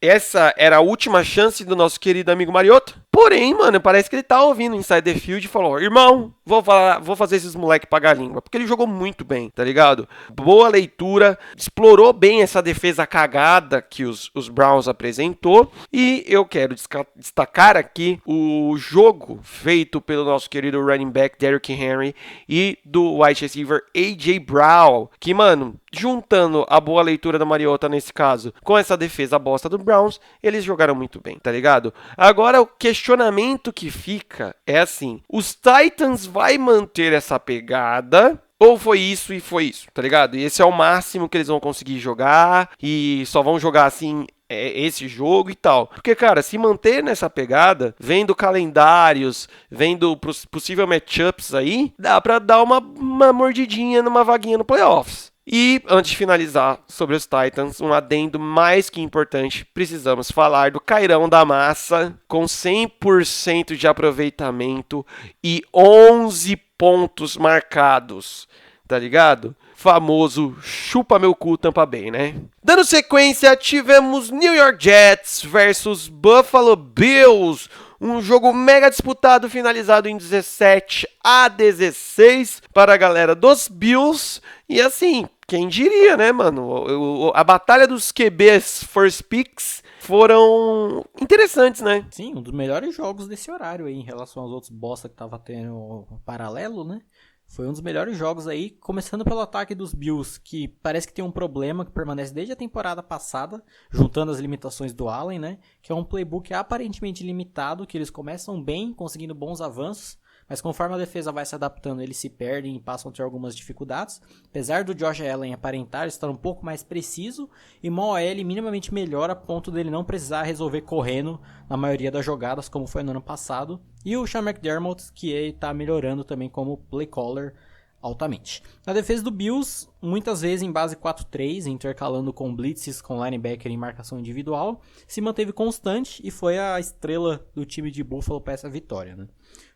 essa era a última chance do nosso querido amigo Mariota. Porém, mano, parece que ele tá ouvindo Inside the Field e falou, irmão, vou fazer esses moleque pagar a língua. Porque ele jogou muito bem, tá ligado? Boa leitura, explorou bem essa defesa cagada que os Browns apresentou. E eu quero destacar aqui o jogo feito pelo nosso querido running back Derrick Henry e do wide receiver A.J. Brown. Que, mano, juntando a boa leitura da Mariota nesse caso com essa defesa bosta do Browns, eles jogaram muito bem, tá ligado? Agora o questionamento que fica é assim, os Titans vai manter essa pegada ou foi isso e foi isso, tá ligado? E esse é o máximo que eles vão conseguir jogar e só vão jogar assim esse jogo e tal. Porque, cara, se manter nessa pegada, vendo calendários, vendo possível matchups aí, dá pra dar uma mordidinha numa vaguinha no playoffs. E, antes de finalizar sobre os Titans, um adendo mais que importante, precisamos falar do Cairão da Massa, com 100% de aproveitamento e 11 pontos marcados, tá ligado? Famoso chupa meu cu Tampa Bay, né? Dando sequência, tivemos New York Jets versus Buffalo Bills, um jogo mega disputado, finalizado em 17-16 para a galera dos Bills. E assim, quem diria, né, mano? A batalha dos QBs first picks foram interessantes, né? Sim, um dos melhores jogos desse horário aí, em relação aos outros bosta que tava tendo paralelo, né? Foi um dos melhores jogos aí, começando pelo ataque dos Bills, que parece que tem um problema que permanece desde a temporada passada, juntando as limitações do Allen, né? Que é um playbook aparentemente limitado, que eles começam bem, conseguindo bons avanços, mas conforme a defesa vai se adaptando, eles se perdem e passam a ter algumas dificuldades. Apesar do Josh Allen aparentar estar um pouco mais preciso, e uma OL minimamente melhor a ponto dele não precisar resolver correndo na maioria das jogadas, como foi no ano passado. E o Sean McDermott, que está melhorando também como play caller altamente. Na defesa do Bills, muitas vezes em base 4-3, intercalando com blitzes, com linebacker em marcação individual, se manteve constante e foi a estrela do time de Buffalo para essa vitória, né?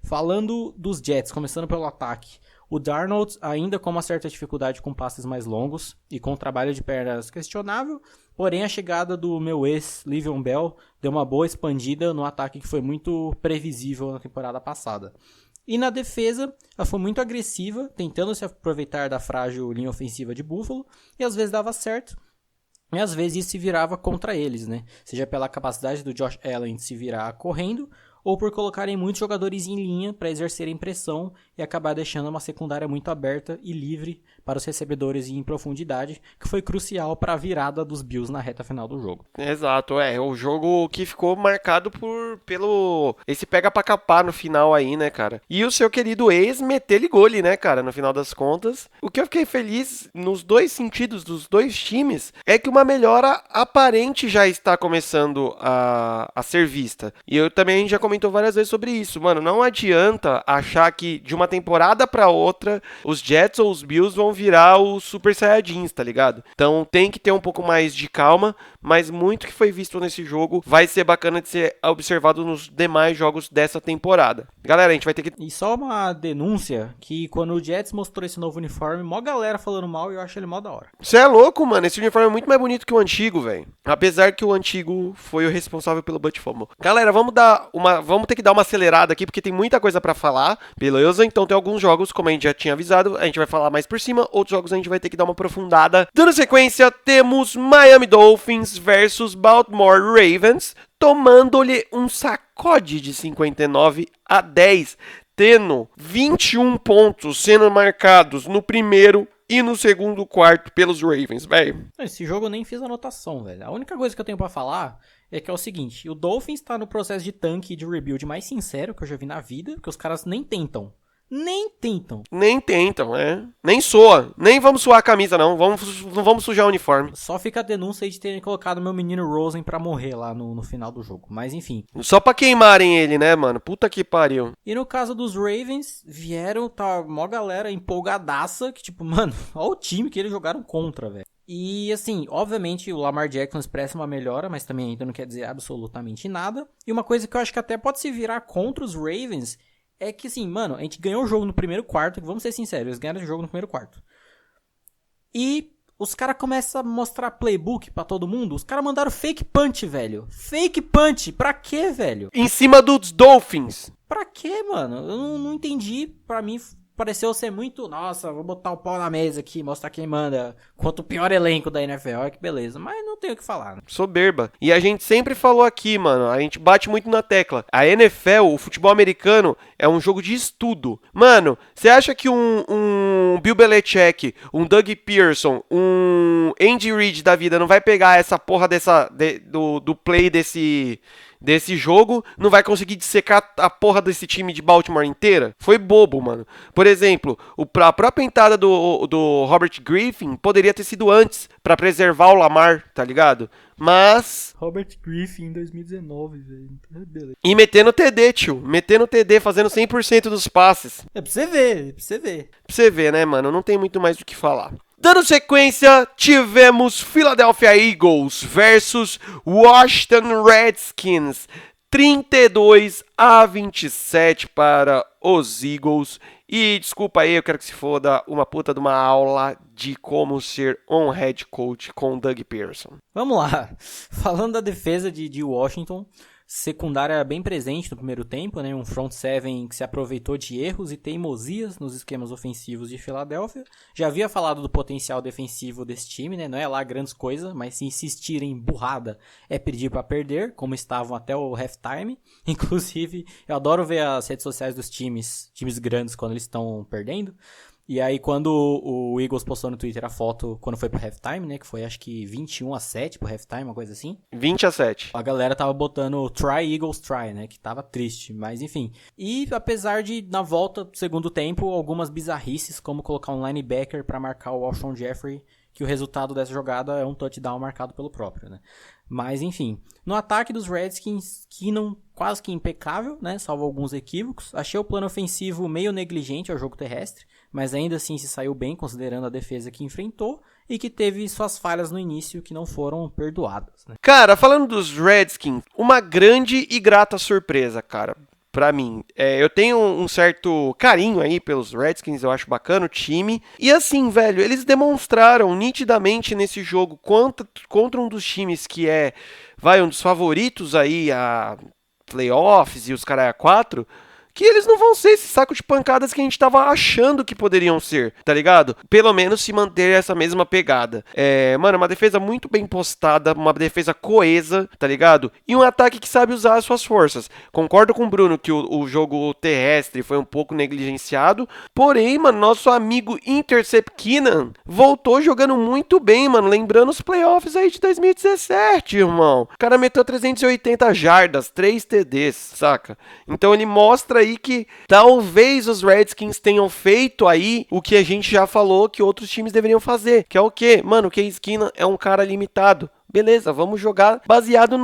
Falando dos Jets, começando pelo ataque, o Darnold ainda com uma certa dificuldade com passes mais longos e com trabalho de pernas questionável, porém a chegada do meu ex, Le'Veon Bell, deu uma boa expandida no ataque que foi muito previsível na temporada passada. E na defesa, ela foi muito agressiva, tentando se aproveitar da frágil linha ofensiva de Buffalo, e às vezes dava certo, e às vezes isso se virava contra eles, né? Seja pela capacidade do Josh Allen de se virar correndo, ou por colocarem muitos jogadores em linha para exercerem pressão e acabar deixando uma secundária muito aberta e livre para os recebedores em profundidade, que foi crucial para a virada dos Bills na reta final do jogo. Exato, o jogo que ficou marcado pelo esse pega pra capar no final aí, né, cara? E o seu querido ex meter-lhe gole, né, cara, no final das contas. O que eu fiquei feliz nos dois sentidos dos dois times é que uma melhora aparente já está começando a ser vista. E a gente já comentou várias vezes sobre isso. Mano, não adianta achar que de uma temporada pra outra os Jets ou os Bills vão virar os Super Saiyajins, tá ligado? Então tem que ter um pouco mais de calma, mas muito que foi visto nesse jogo vai ser bacana de ser observado nos demais jogos dessa temporada. Galera, a gente vai ter que... E só uma denúncia, que quando o Jets mostrou esse novo uniforme, mó galera falando mal e eu acho ele mó da hora. Você é louco, mano. Esse uniforme é muito mais bonito que o antigo, velho. Apesar que o antigo foi o responsável pelo Butt Fumble. Galera, vamos ter que dar uma acelerada aqui, porque tem muita coisa pra falar, beleza? Então tem alguns jogos, como a gente já tinha avisado, a gente vai falar mais por cima. Outros jogos a gente vai ter que dar uma aprofundada. Dando sequência, temos Miami Dolphins versus Baltimore Ravens, tomando-lhe um sacode de 59-10, tendo 21 pontos sendo marcados no primeiro e no segundo quarto pelos Ravens, velho. Esse jogo eu nem fiz anotação, velho. A única coisa que eu tenho pra falar é que é o seguinte, o Dolphins tá no processo de tanque e de rebuild mais sincero que eu já vi na vida, porque os caras nem tentam. Nem tentam. Nem tentam, é. Nem soa. Nem vamos suar a camisa, não. Não vamos sujar o uniforme. Só fica a denúncia aí de terem colocado meu menino Rosen pra morrer lá no final do jogo. Mas enfim. Só pra queimarem ele, né, mano? Puta que pariu. E no caso dos Ravens, vieram, tá mó galera empolgadaça, que tipo, mano, olha o time que eles jogaram contra, velho. E assim, obviamente o Lamar Jackson expressa uma melhora, mas também ainda não quer dizer absolutamente nada. E uma coisa que eu acho que até pode se virar contra os Ravens é que assim, mano, a gente ganhou o jogo no primeiro quarto, vamos ser sinceros, eles ganharam o jogo no primeiro quarto. E os caras começam a mostrar playbook pra todo mundo, os caras mandaram fake punch, velho. Fake punch, pra quê, velho? Em cima dos Dolphins. Pra quê, mano? Eu não entendi, pra mim pareceu ser muito, nossa, vou botar o pau na mesa aqui, mostrar quem manda, quanto o pior elenco da NFL, olha que beleza, mas não tem o que falar, né? Soberba. E a gente sempre falou aqui, mano, a gente bate muito na tecla, a NFL, o futebol americano, é um jogo de estudo. Mano, você acha que um Bill Belichick, um Doug Pearson, um Andy Reid da vida não vai pegar essa porra do play desse jogo, não vai conseguir dissecar a porra desse time de Baltimore inteira? Foi bobo, mano. Por exemplo, a própria entrada do Robert Griffin poderia ter sido antes, pra preservar o Lamar, tá ligado? Mas... Robert Griffin em 2019, velho. Beleza. E metendo TD, tio. Metendo TD, fazendo 100% dos passes. É pra você ver, pra você ver. Pra você ver, né, mano? Não tem muito mais do que falar. Dando sequência, tivemos Philadelphia Eagles versus Washington Redskins. 32-27 para os Eagles. E desculpa aí, eu quero que se foda uma puta de uma aula de como ser um head coach com Doug Pearson. Vamos lá. Falando da defesa de Washington, secundária bem presente no primeiro tempo, né? Um front seven que se aproveitou de erros e teimosias nos esquemas ofensivos de Filadélfia. Já havia falado do potencial defensivo desse time, né? Não é lá grandes coisas, mas se insistir em burrada é pedir para perder, como estavam até o halftime. Inclusive, eu adoro ver as redes sociais dos times grandes quando eles estão perdendo. E aí, quando o Eagles postou no Twitter a foto, quando foi pro halftime, né? Que foi, acho que 21-7 pro halftime, uma coisa assim. 20-7. A galera tava botando try, Eagles, try, né? Que tava triste, mas enfim. E apesar de, na volta do segundo tempo, algumas bizarrices, como colocar um linebacker pra marcar o Alshon Jeffrey, que o resultado dessa jogada é um touchdown marcado pelo próprio, né? Mas enfim, no ataque dos Redskins, Keenum quase que impecável, né? Salvo alguns equívocos. Achei o plano ofensivo meio negligente ao jogo terrestre, mas ainda assim se saiu bem considerando a defesa que enfrentou e que teve suas falhas no início que não foram perdoadas, né? Cara, falando dos Redskins, uma grande e grata surpresa, cara. Pra mim, eu tenho um certo carinho aí pelos Redskins, eu acho bacana o time. E assim, velho, eles demonstraram nitidamente nesse jogo contra um dos times que um dos favoritos aí a playoffs e os caras 4, que eles não vão ser esse saco de pancadas que a gente tava achando que poderiam ser, tá ligado? Pelo menos se manter essa mesma pegada. Mano, uma defesa muito bem postada, uma defesa coesa, tá ligado? E um ataque que sabe usar as suas forças. Concordo com o Bruno que o jogo terrestre foi um pouco negligenciado, porém, mano, nosso amigo Intercept Keenan voltou jogando muito bem, mano, lembrando os playoffs aí de 2017, irmão. O cara meteu 380 jardas, 3 TDs, saca? Então ele mostra aí que talvez os Redskins tenham feito aí o que a gente já falou que outros times deveriam fazer, que é o quê? Mano, o Case Keenum é um cara limitado. Beleza, vamos jogar baseado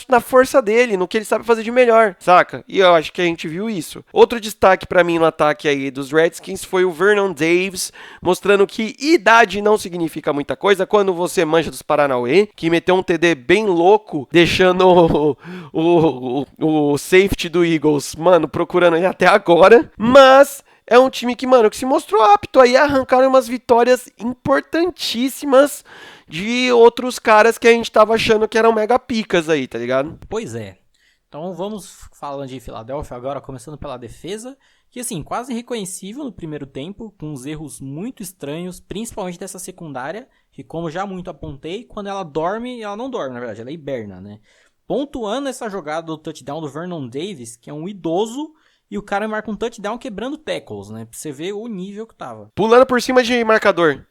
na força dele, no que ele sabe fazer de melhor, saca? E eu acho que a gente viu isso. Outro destaque pra mim no ataque aí dos Redskins foi o Vernon Davis, mostrando que idade não significa muita coisa quando você manja dos Paranauê, que meteu um TD bem louco, deixando o safety do Eagles, mano, procurando ele até agora. Mas é um time que, mano, que se mostrou apto aí a arrancar umas vitórias importantíssimas de outros caras que a gente tava achando que eram mega picas aí, tá ligado? Pois é. Então vamos falando de Filadélfia agora, começando pela defesa, que assim, quase irreconhecível no primeiro tempo, com uns erros muito estranhos, principalmente dessa secundária, que como já muito apontei, quando ela dorme, ela não dorme, na verdade, ela hiberna, né? Pontuando essa jogada do touchdown do Vernon Davis, que é um idoso, e o cara marca um touchdown quebrando tackles, né? Pra você ver o nível que tava. Pulando por cima de marcador.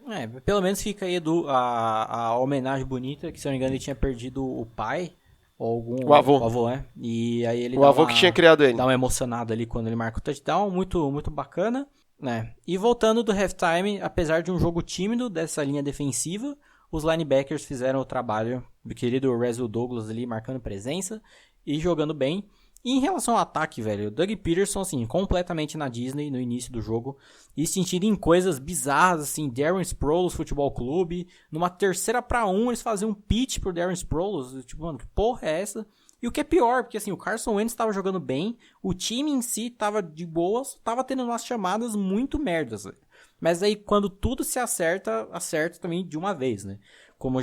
Pelo menos fica aí a homenagem bonita, que se eu não me engano ele tinha perdido o pai, ou o avô. O avô, né? E aí ele o avô que tinha criado ele. Dá uma emocionada ali quando ele marca o touchdown, muito, muito bacana, né? E voltando do halftime, apesar de um jogo tímido dessa linha defensiva, os linebackers fizeram o trabalho do querido Rasul Douglas ali, marcando presença e jogando bem. E em relação ao ataque, velho, o Doug Peterson, assim, completamente na Disney no início do jogo, e sentindo em coisas bizarras, assim, Darren Sproles Futebol Clube, numa 3ª-para-1 eles faziam um pitch pro Darren Sproles, tipo, mano, que porra é essa? E o que é pior, porque assim, o Carson Wentz tava jogando bem, o time em si tava de boas, tava tendo umas chamadas muito merdas, velho. Mas aí, quando tudo se acerta também de uma vez, né? Como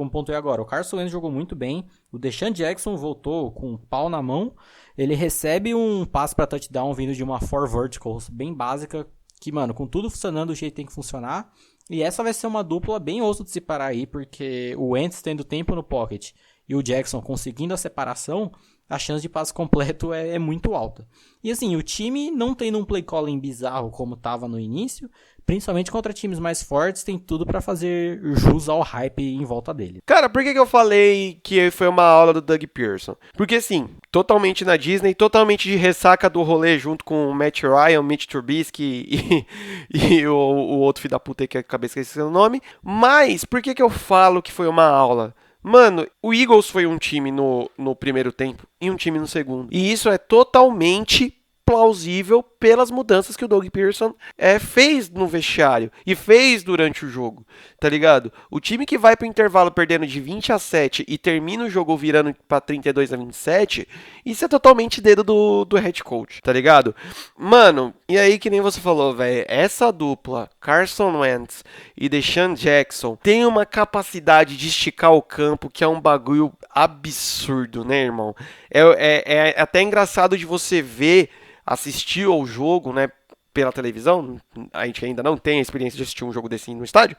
pontuei agora, o Carson Wentz jogou muito bem, o Deshaun Jackson voltou com um pau na mão, ele recebe um passe para touchdown vindo de uma 4 verticals bem básica, que, mano, com tudo funcionando do jeito que tem que funcionar, e essa vai ser uma dupla bem osso de se parar aí, porque o Wentz tendo tempo no pocket e o Jackson conseguindo a separação, a chance de passe completo é muito alta. E assim, o time não tendo um play calling bizarro como tava no início, principalmente contra times mais fortes, tem tudo pra fazer jus ao hype em volta dele. Cara, por que eu falei que foi uma aula do Doug Pearson? Porque assim, totalmente na Disney, totalmente de ressaca do rolê junto com o Matt Ryan, Mitch Trubisky e o outro filho da puta aí que acabei esquecendo o nome. Mas, por que eu falo que foi uma aula? Mano, o Eagles foi um time no primeiro tempo e um time no segundo. E isso é totalmente plausível pelas mudanças que o Doug Pearson fez no vestiário e fez durante o jogo, tá ligado? O time que vai pro intervalo perdendo de 20-7 e termina o jogo virando pra 32-27, isso é totalmente dedo do head coach, tá ligado? Mano, e aí que nem você falou, velho, essa dupla, Carson Wentz e Deshaun Jackson, tem uma capacidade de esticar o campo que é um bagulho absurdo, né, irmão? É até engraçado de você ver, assistir ao jogo, né, pela televisão, a gente ainda não tem a experiência de assistir um jogo desse no estádio,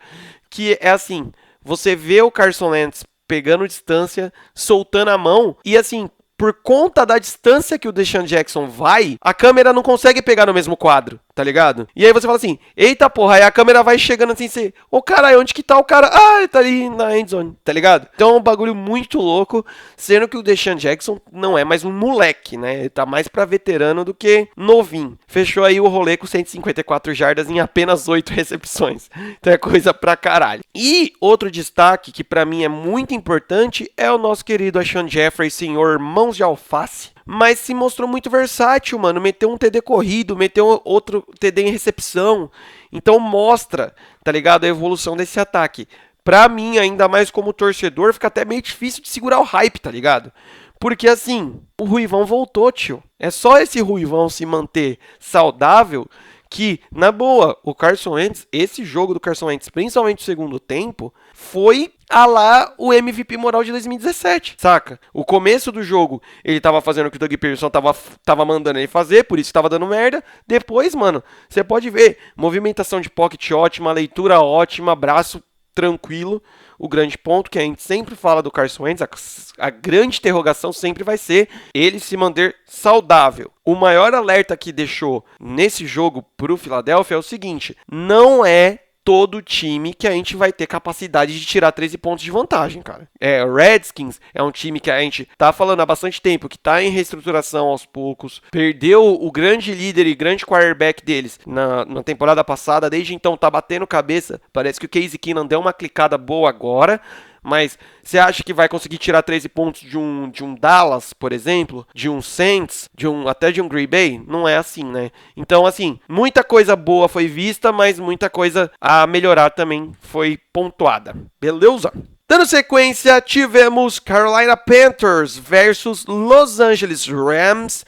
que é assim, você vê o Carson Wentz pegando distância, soltando a mão, e assim, por conta da distância que o Deshaun Jackson vai, a câmera não consegue pegar no mesmo quadro, tá ligado? E aí você fala assim, eita porra, aí a câmera vai chegando assim, você, ô caralho, onde que tá o cara? Ah, ele tá ali na endzone, tá ligado? Então é um bagulho muito louco, sendo que o Deshaun Jackson não é mais um moleque, né? Ele tá mais pra veterano do que novinho. Fechou aí o rolê com 154 jardas em apenas 8 recepções. Então é coisa pra caralho. E outro destaque que pra mim é muito importante é o nosso querido Alshon Jeffrey, senhor mãos de alface, mas se mostrou muito versátil, mano. Meteu um TD corrido, meteu outro TD em recepção. Então mostra, tá ligado, a evolução desse ataque. Pra mim, ainda mais como torcedor, fica até meio difícil de segurar o hype, tá ligado? Porque assim, o Ruivão voltou, tio. É só esse Ruivão se manter saudável que, na boa, o Carson Wentz, esse jogo do Carson Wentz, principalmente no segundo tempo, foi a lá o MVP moral de 2017, saca? O começo do jogo, ele tava fazendo o que o Doug Pearson tava mandando ele fazer, por isso tava dando merda. Depois, mano, você pode ver, movimentação de pocket ótima, leitura ótima, braço tranquilo. O grande ponto que a gente sempre fala do Carson Wentz, a grande interrogação sempre vai ser ele se manter saudável. O maior alerta que deixou nesse jogo pro Philadelphia é o seguinte, não é todo time que a gente vai ter capacidade de tirar 13 pontos de vantagem, cara. O Redskins é um time que a gente tá falando há bastante tempo, que tá em reestruturação aos poucos, perdeu o grande líder e grande quarterback deles na temporada passada, desde então tá batendo cabeça, parece que o Case Keenum deu uma clicada boa agora, mas você acha que vai conseguir tirar 13 pontos de um Dallas, por exemplo, de um Saints, até de um Green Bay? Não é assim, né? Então, assim, muita coisa boa foi vista, mas muita coisa a melhorar também foi pontuada. Beleza? Dando sequência, tivemos Carolina Panthers versus Los Angeles Rams.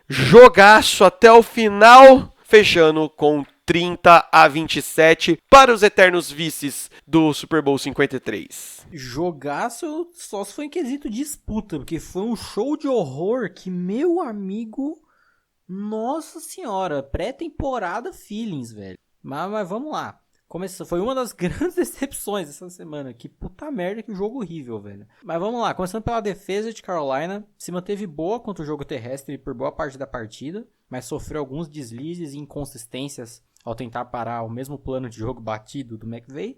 Jogaço até o final, fechando com 30-27 para os eternos vices do Super Bowl 53. Jogaço só se foi em quesito disputa, porque foi um show de horror que, meu amigo, nossa senhora, pré-temporada feelings, velho. Mas vamos lá. Foi uma das grandes decepções essa semana. Que puta merda, que jogo horrível, velho. Mas vamos lá, começando pela defesa de Carolina. Se manteve boa contra o jogo terrestre por boa parte da partida, mas sofreu alguns deslizes e inconsistências ao tentar parar o mesmo plano de jogo batido do McVay.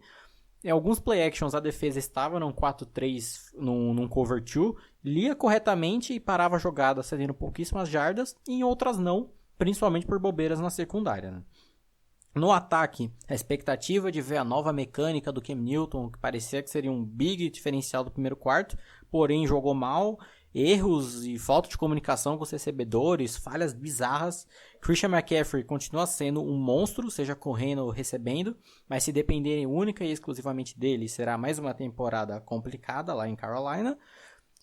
Em alguns play actions a defesa estava num 4-3, num cover 2, lia corretamente e parava a jogada cedendo pouquíssimas jardas, e em outras não, principalmente por bobeiras na secundária, né? No ataque, a expectativa de ver a nova mecânica do Cam Newton, que parecia que seria um big diferencial do primeiro quarto, porém jogou mal, erros e falta de comunicação com os recebedores, falhas bizarras. Christian McCaffrey continua sendo um monstro, seja correndo ou recebendo, mas se dependerem única e exclusivamente dele, será mais uma temporada complicada lá em Carolina.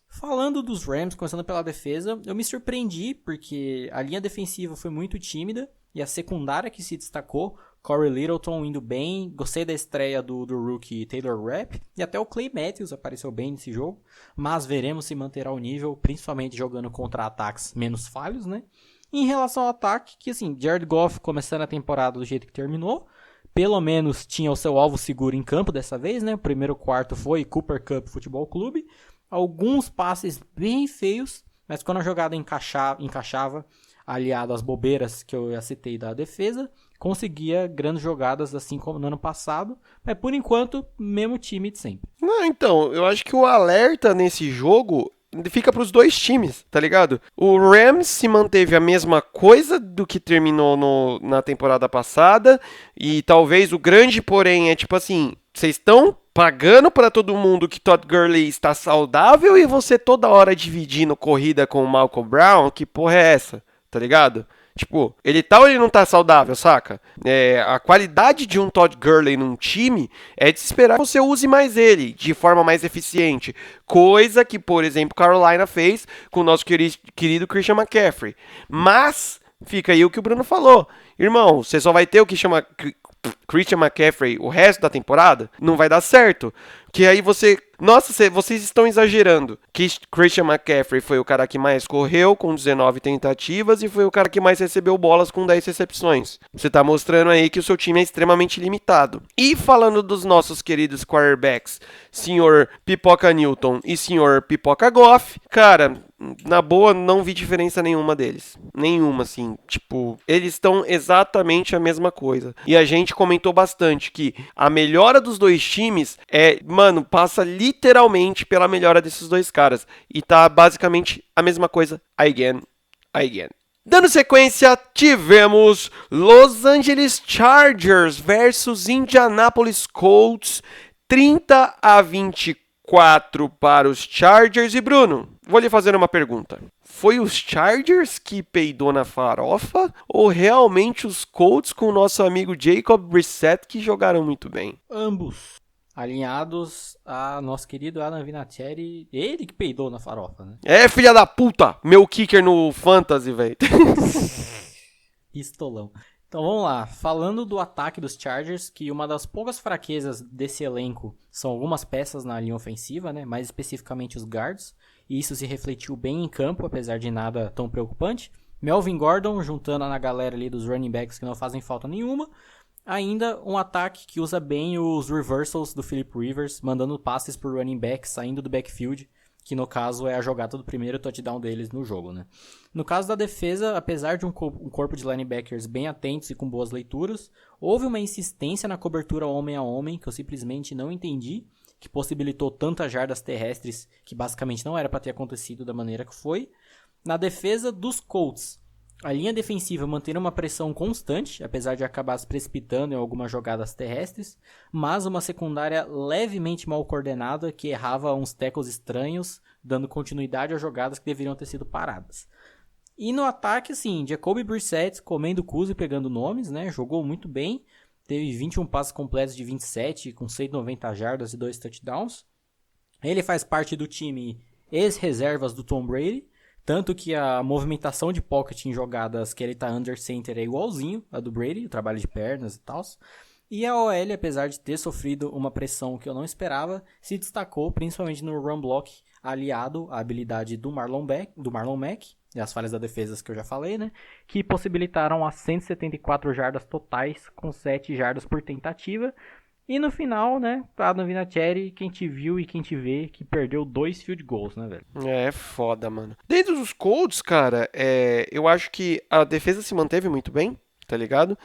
Falando dos Rams, começando pela defesa, eu me surpreendi porque a linha defensiva foi muito tímida e a secundária que se destacou, Corey Littleton indo bem, gostei da estreia do rookie Taylor Rapp e até o Clay Matthews apareceu bem nesse jogo, mas veremos se manterá o nível, principalmente jogando contra ataques menos falhos, né? E em relação ao ataque, que assim, Jared Goff começando a temporada do jeito que terminou, pelo menos tinha o seu alvo seguro em campo dessa vez, né? O primeiro quarto foi Cooper Kupp Futebol Clube, alguns passes bem feios, mas quando a jogada encaixava, aliado às bobeiras que eu já citei da defesa, conseguia grandes jogadas assim como no ano passado, mas por enquanto, mesmo time de sempre. Não, então, eu acho que o alerta nesse jogo fica para os dois times, tá ligado? O Rams se manteve a mesma coisa do que terminou na temporada passada, e talvez o grande porém é tipo assim, vocês estão pagando para todo mundo que Todd Gurley está saudável e você toda hora dividindo corrida com o Malcolm Brown, que porra é essa? Tá ligado? Tipo, ele tá ou ele não tá saudável, saca? A qualidade de um Todd Gurley num time é de se esperar que você use mais ele de forma mais eficiente. Coisa que, por exemplo, Carolina fez com o nosso querido Christian McCaffrey. Mas, fica aí o que o Bruno falou. Irmão, você só vai ter o que chama Christian McCaffrey o resto da temporada? Não vai dar certo. Que aí você... Nossa, vocês estão exagerando. Que Christian McCaffrey foi o cara que mais correu com 19 tentativas e foi o cara que mais recebeu bolas com 10 recepções. Você tá mostrando aí que o seu time é extremamente limitado. E falando dos nossos queridos quarterbacks, senhor Pipoca Newton e senhor Pipoca Goff, cara, na boa, não vi diferença nenhuma deles. Nenhuma, assim. Tipo, eles estão exatamente a mesma coisa. E a gente comentou bastante que a melhora dos dois times passa literalmente pela melhora desses dois caras. E tá basicamente a mesma coisa again. Dando sequência, tivemos Los Angeles Chargers versus Indianapolis Colts, 30-24 para os Chargers. E Bruno, vou lhe fazer uma pergunta. Foi os Chargers que peidou na farofa ou realmente os Colts com o nosso amigo Jacob Brissett que jogaram muito bem? Ambos. Alinhados a nosso querido Adam Vinatieri, ele que peidou na farofa, né? É, filha da puta! Meu kicker no Fantasy, velho. Pistolão. Então vamos lá, falando do ataque dos Chargers, que uma das poucas fraquezas desse elenco são algumas peças na linha ofensiva, né? Mais especificamente os guards, e isso se refletiu bem em campo, apesar de nada tão preocupante. Melvin Gordon juntando na galera ali dos running backs que não fazem falta nenhuma. Ainda um ataque que usa bem os reversals do Philip Rivers, mandando passes por running back saindo do backfield, que no caso é a jogada do primeiro touchdown deles no jogo, né? No caso da defesa, apesar de um corpo de linebackers bem atentos e com boas leituras, houve uma insistência na cobertura homem a homem que eu simplesmente não entendi, que possibilitou tantas jardas terrestres que basicamente não era para ter acontecido da maneira que foi. Na defesa dos Colts, A linha defensiva manteve uma pressão constante, apesar de acabar se precipitando em algumas jogadas terrestres, mas uma secundária levemente mal coordenada que errava uns tackles estranhos, dando continuidade a jogadas que deveriam ter sido paradas. E no ataque, assim, Jacoby Brissett comendo cuso e pegando nomes, né? Jogou muito bem, teve 21 passes completos de 27, com 190 jardas e 2 touchdowns. Ele faz parte do time ex-reservas do Tom Brady, tanto que a movimentação de pocket em jogadas que ele tá under center é igualzinho a do Brady, o trabalho de pernas e tal. E a OL, apesar de ter sofrido uma pressão que eu não esperava, se destacou principalmente no run block, aliado à habilidade do Marlon Mack, e as falhas da defesa que eu já falei, né? Que possibilitaram as 174 jardas totais, com 7 jardas por tentativa. E no final, né, Adam Vinatieri, quem te viu e quem te vê, que perdeu 2 field goals, né, velho? É foda, mano. Dentro dos Colts, cara, eu acho que a defesa se manteve muito bem, tá ligado?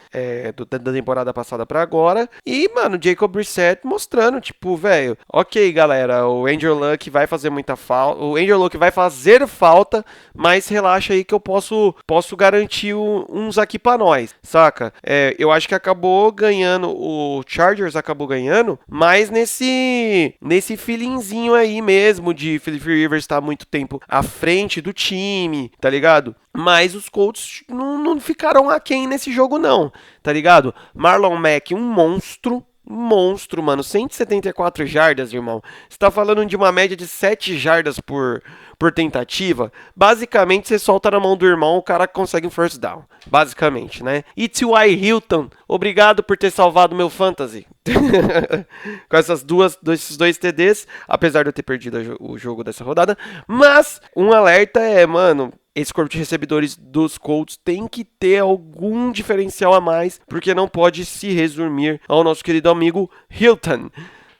Da temporada passada pra agora. E, mano, Jacob Brissett mostrando, tipo, velho, ok, galera, o Andrew Luck vai fazer muita falta. O Andrew Luck vai fazer falta, mas relaxa aí que eu posso garantir uns aqui pra nós, saca? Eu acho que acabou ganhando, o Chargers acabou ganhando, mas nesse feelingzinho aí mesmo de Philip Rivers estar muito tempo à frente do time, tá ligado? Mas os Colts não ficaram aquém nesse jogo não, tá ligado? Marlon Mack, um monstro, mano. 174 jardas, irmão. Você tá falando de uma média de 7 jardas por tentativa. Basicamente, você solta na mão do irmão, o cara consegue um first down. Basicamente, né? E T.Y. Hilton, obrigado por ter salvado meu fantasy. Com esses dois TDs, apesar de eu ter perdido o jogo dessa rodada. Mas, um alerta mano, esse corpo de recebedores dos Colts tem que ter algum diferencial a mais, porque não pode se resumir ao nosso querido amigo Hilton.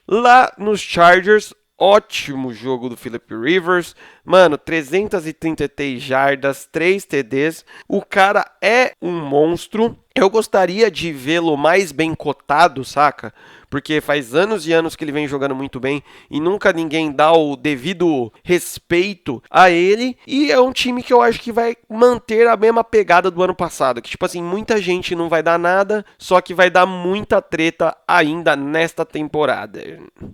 Lá nos Chargers, ótimo jogo do Philip Rivers, mano, 333 jardas, 3 TDs, o cara é um monstro. Eu gostaria de vê-lo mais bem cotado, saca? Porque faz anos e anos que ele vem jogando muito bem e nunca ninguém dá o devido respeito a ele. E é um time que eu acho que vai manter a mesma pegada do ano passado. Que, tipo assim, muita gente não vai dar nada, só que vai dar muita treta ainda nesta temporada.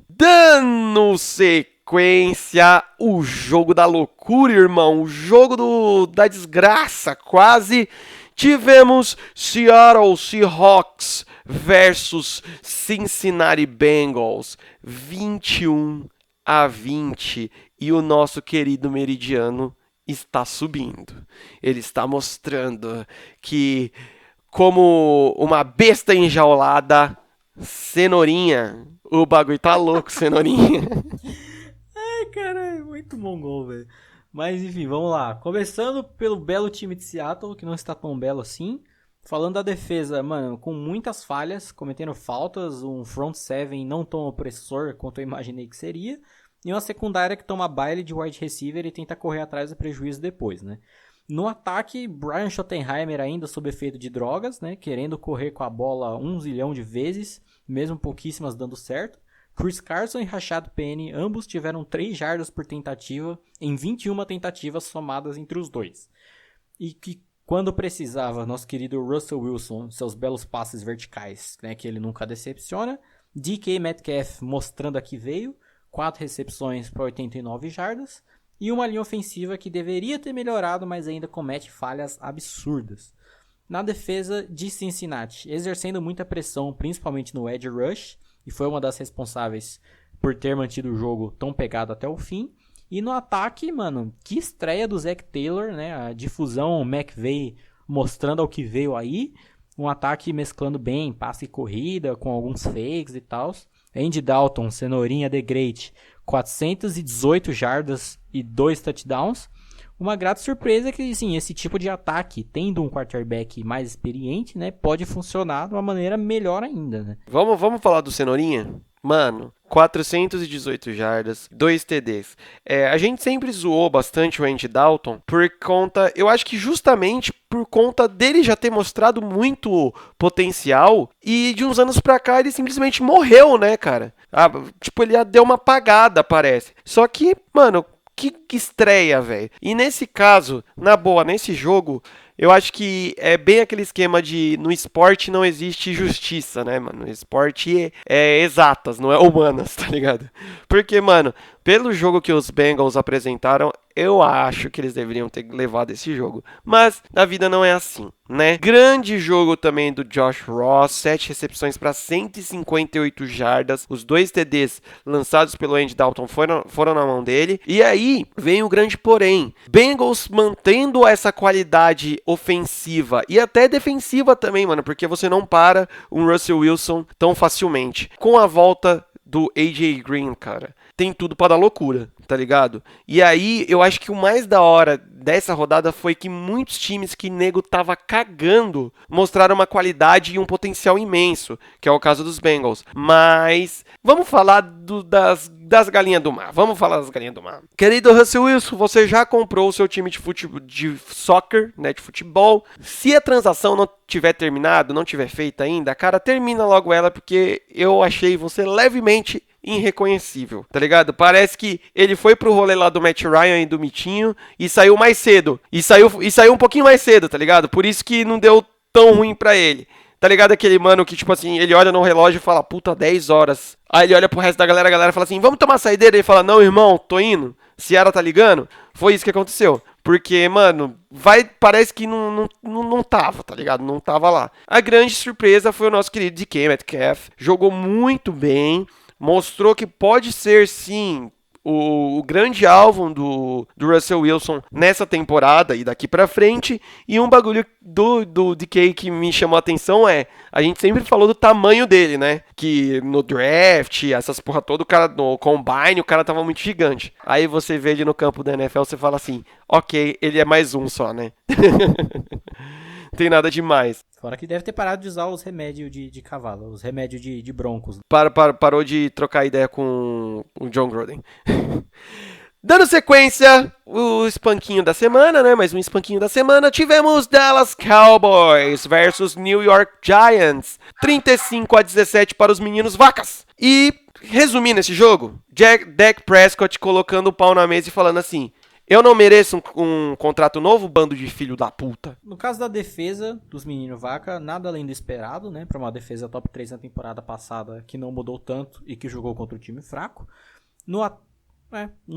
Dando sequência, o jogo da loucura, irmão. O jogo da desgraça, quase. Tivemos Seattle Seahawks versus Cincinnati Bengals, 21-20, e o nosso querido Meridiano está subindo. Ele está mostrando que, como uma besta enjaulada, cenourinha, o bagulho tá louco, cenourinha. Ai, caralho, muito mongol, velho. Mas enfim, vamos lá. Começando pelo belo time de Seattle, que não está tão belo assim. Falando da defesa, mano, com muitas falhas, cometendo faltas, um front seven não tão opressor quanto eu imaginei que seria, e uma secundária que toma baile de wide receiver e tenta correr atrás do prejuízo depois, né? No ataque, Brian Schottenheimer ainda sob efeito de drogas, né? Querendo correr com a bola 1 zilhão de vezes, mesmo pouquíssimas dando certo. Chris Carson e Rashad Penny, ambos tiveram 3 jardas por tentativa em 21 tentativas somadas entre os dois. E que quando precisava, nosso querido Russell Wilson, seus belos passes verticais, né, que ele nunca decepciona. DK Metcalf mostrando a que veio, 4 recepções para 89 jardas. E uma linha ofensiva que deveria ter melhorado, mas ainda comete falhas absurdas. Na defesa de Cincinnati, exercendo muita pressão, principalmente no edge rush, e foi uma das responsáveis por ter mantido o jogo tão pegado até o fim. E no ataque, mano, que estreia do Zach Taylor, né? A difusão McVay mostrando ao que veio aí. Um ataque mesclando bem passe e corrida, com alguns fakes e tal. Andy Dalton, cenourinha the great, 418 jardas e 2 touchdowns. Uma grata surpresa que, sim, esse tipo de ataque, tendo um quarterback mais experiente, né, pode funcionar de uma maneira melhor ainda, né? Vamos falar do cenourinha? Mano, 418 jardas, 2 TDs. A gente sempre zoou bastante o Andy Dalton por conta, eu acho que justamente por conta dele já ter mostrado muito potencial e de uns anos pra cá ele simplesmente morreu, né, cara? Tipo, ele deu uma apagada, parece. Só que, mano, que estreia, velho. E nesse caso, na boa, nesse jogo, Eu acho que é bem aquele esquema de no esporte não existe justiça, né, mano? No esporte é exatas, não é humanas, tá ligado? Porque, mano, pelo jogo que os Bengals apresentaram, eu acho que eles deveriam ter levado esse jogo. Mas a vida não é assim, né? Grande jogo também do Josh Ross, 7 recepções para 158 jardas. Os 2 TDs lançados pelo Andy Dalton foram na mão dele. E aí vem o grande porém. Bengals mantendo essa qualidade ofensiva e até defensiva também, mano, porque você não para um Russell Wilson tão facilmente. Com a volta do AJ Green, cara, tem tudo pra dar loucura, tá ligado? E aí, eu acho que o mais da hora dessa rodada foi que muitos times que nego tava cagando mostraram uma qualidade e um potencial imenso, que é o caso dos Bengals. Mas vamos falar das galinhas do mar. Vamos falar das galinhas do mar. Querido Russell Wilson, você já comprou o seu time de soccer, né, de futebol. Se a transação não tiver terminado, não tiver feita ainda, cara, termina logo ela, porque eu achei você levemente irreconhecível, tá ligado? Parece que ele foi pro rolê lá do Matt Ryan e do Mitinho e saiu mais cedo. E saiu um pouquinho mais cedo, tá ligado? Por isso que não deu tão ruim pra ele. Tá ligado aquele mano que, tipo assim, ele olha no relógio e fala, puta, 10 horas. Aí ele olha pro resto da galera, a galera fala assim, vamos tomar saideira? Ele fala, não, irmão, tô indo. Ciara tá ligando? Foi isso que aconteceu. Porque, mano, parece que não tava, tá ligado? Não tava lá. A grande surpresa foi o nosso querido DK Metcalf. Jogou muito bem. Mostrou que pode ser, sim, o grande alvo do Russell Wilson nessa temporada e daqui pra frente. E um bagulho do DK que me chamou a atenção a gente sempre falou do tamanho dele, né? Que no draft, essas porra toda, o cara no combine, o cara tava muito gigante. Aí você vê ele no campo da NFL, você fala assim, ok, ele é mais um só, né? Não tem nada demais. Fora que deve ter parado de usar os remédios de cavalo, os remédios de broncos. Parou de trocar ideia com o John Gruden. Dando sequência, o espanquinho da semana, né? Mais um espanquinho da semana. Tivemos Dallas Cowboys versus New York Giants. 35-17 para os meninos vacas. E, resumindo esse jogo, Dak Prescott colocando o pau na mesa e falando assim, eu não mereço um contrato novo, bando de filho da puta. No caso da defesa dos meninos vaca, nada além do esperado, né? Pra uma defesa top 3 na temporada passada, que não mudou tanto e que jogou contra um time fraco. No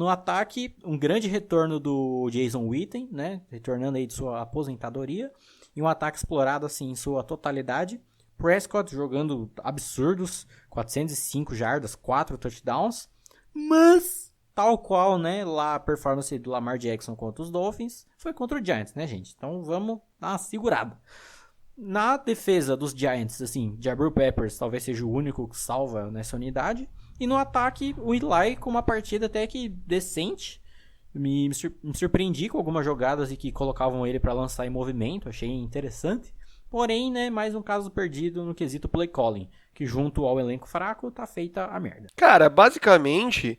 ataque, um grande retorno do Jason Witten, né? Retornando aí de sua aposentadoria. E um ataque explorado assim em sua totalidade. Prescott jogando absurdos, 405 jardas, 4 touchdowns. Mas, tal qual, né, lá a performance do Lamar Jackson contra os Dolphins, foi contra o Giants, né, gente? Então vamos dar uma segurada. Na defesa dos Giants, assim, Jabril Peppers talvez seja o único que salva nessa unidade. E no ataque, o Eli com uma partida até que decente. Me surpreendi com algumas jogadas e que colocavam ele para lançar em movimento, achei interessante. Porém, né, mais um caso perdido no quesito play calling, que junto ao elenco fraco tá feita a merda. Cara, basicamente,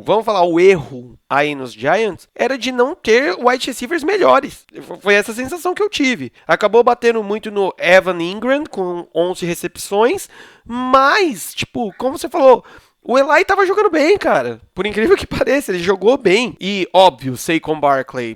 vamos falar, o erro aí nos Giants era de não ter wide receivers melhores. Foi essa sensação que eu tive. Acabou batendo muito no Evan Ingram com 11 recepções, mas, tipo, como você falou, o Eli tava jogando bem, cara. Por incrível que pareça, ele jogou bem. E, óbvio, Saquon Barkley,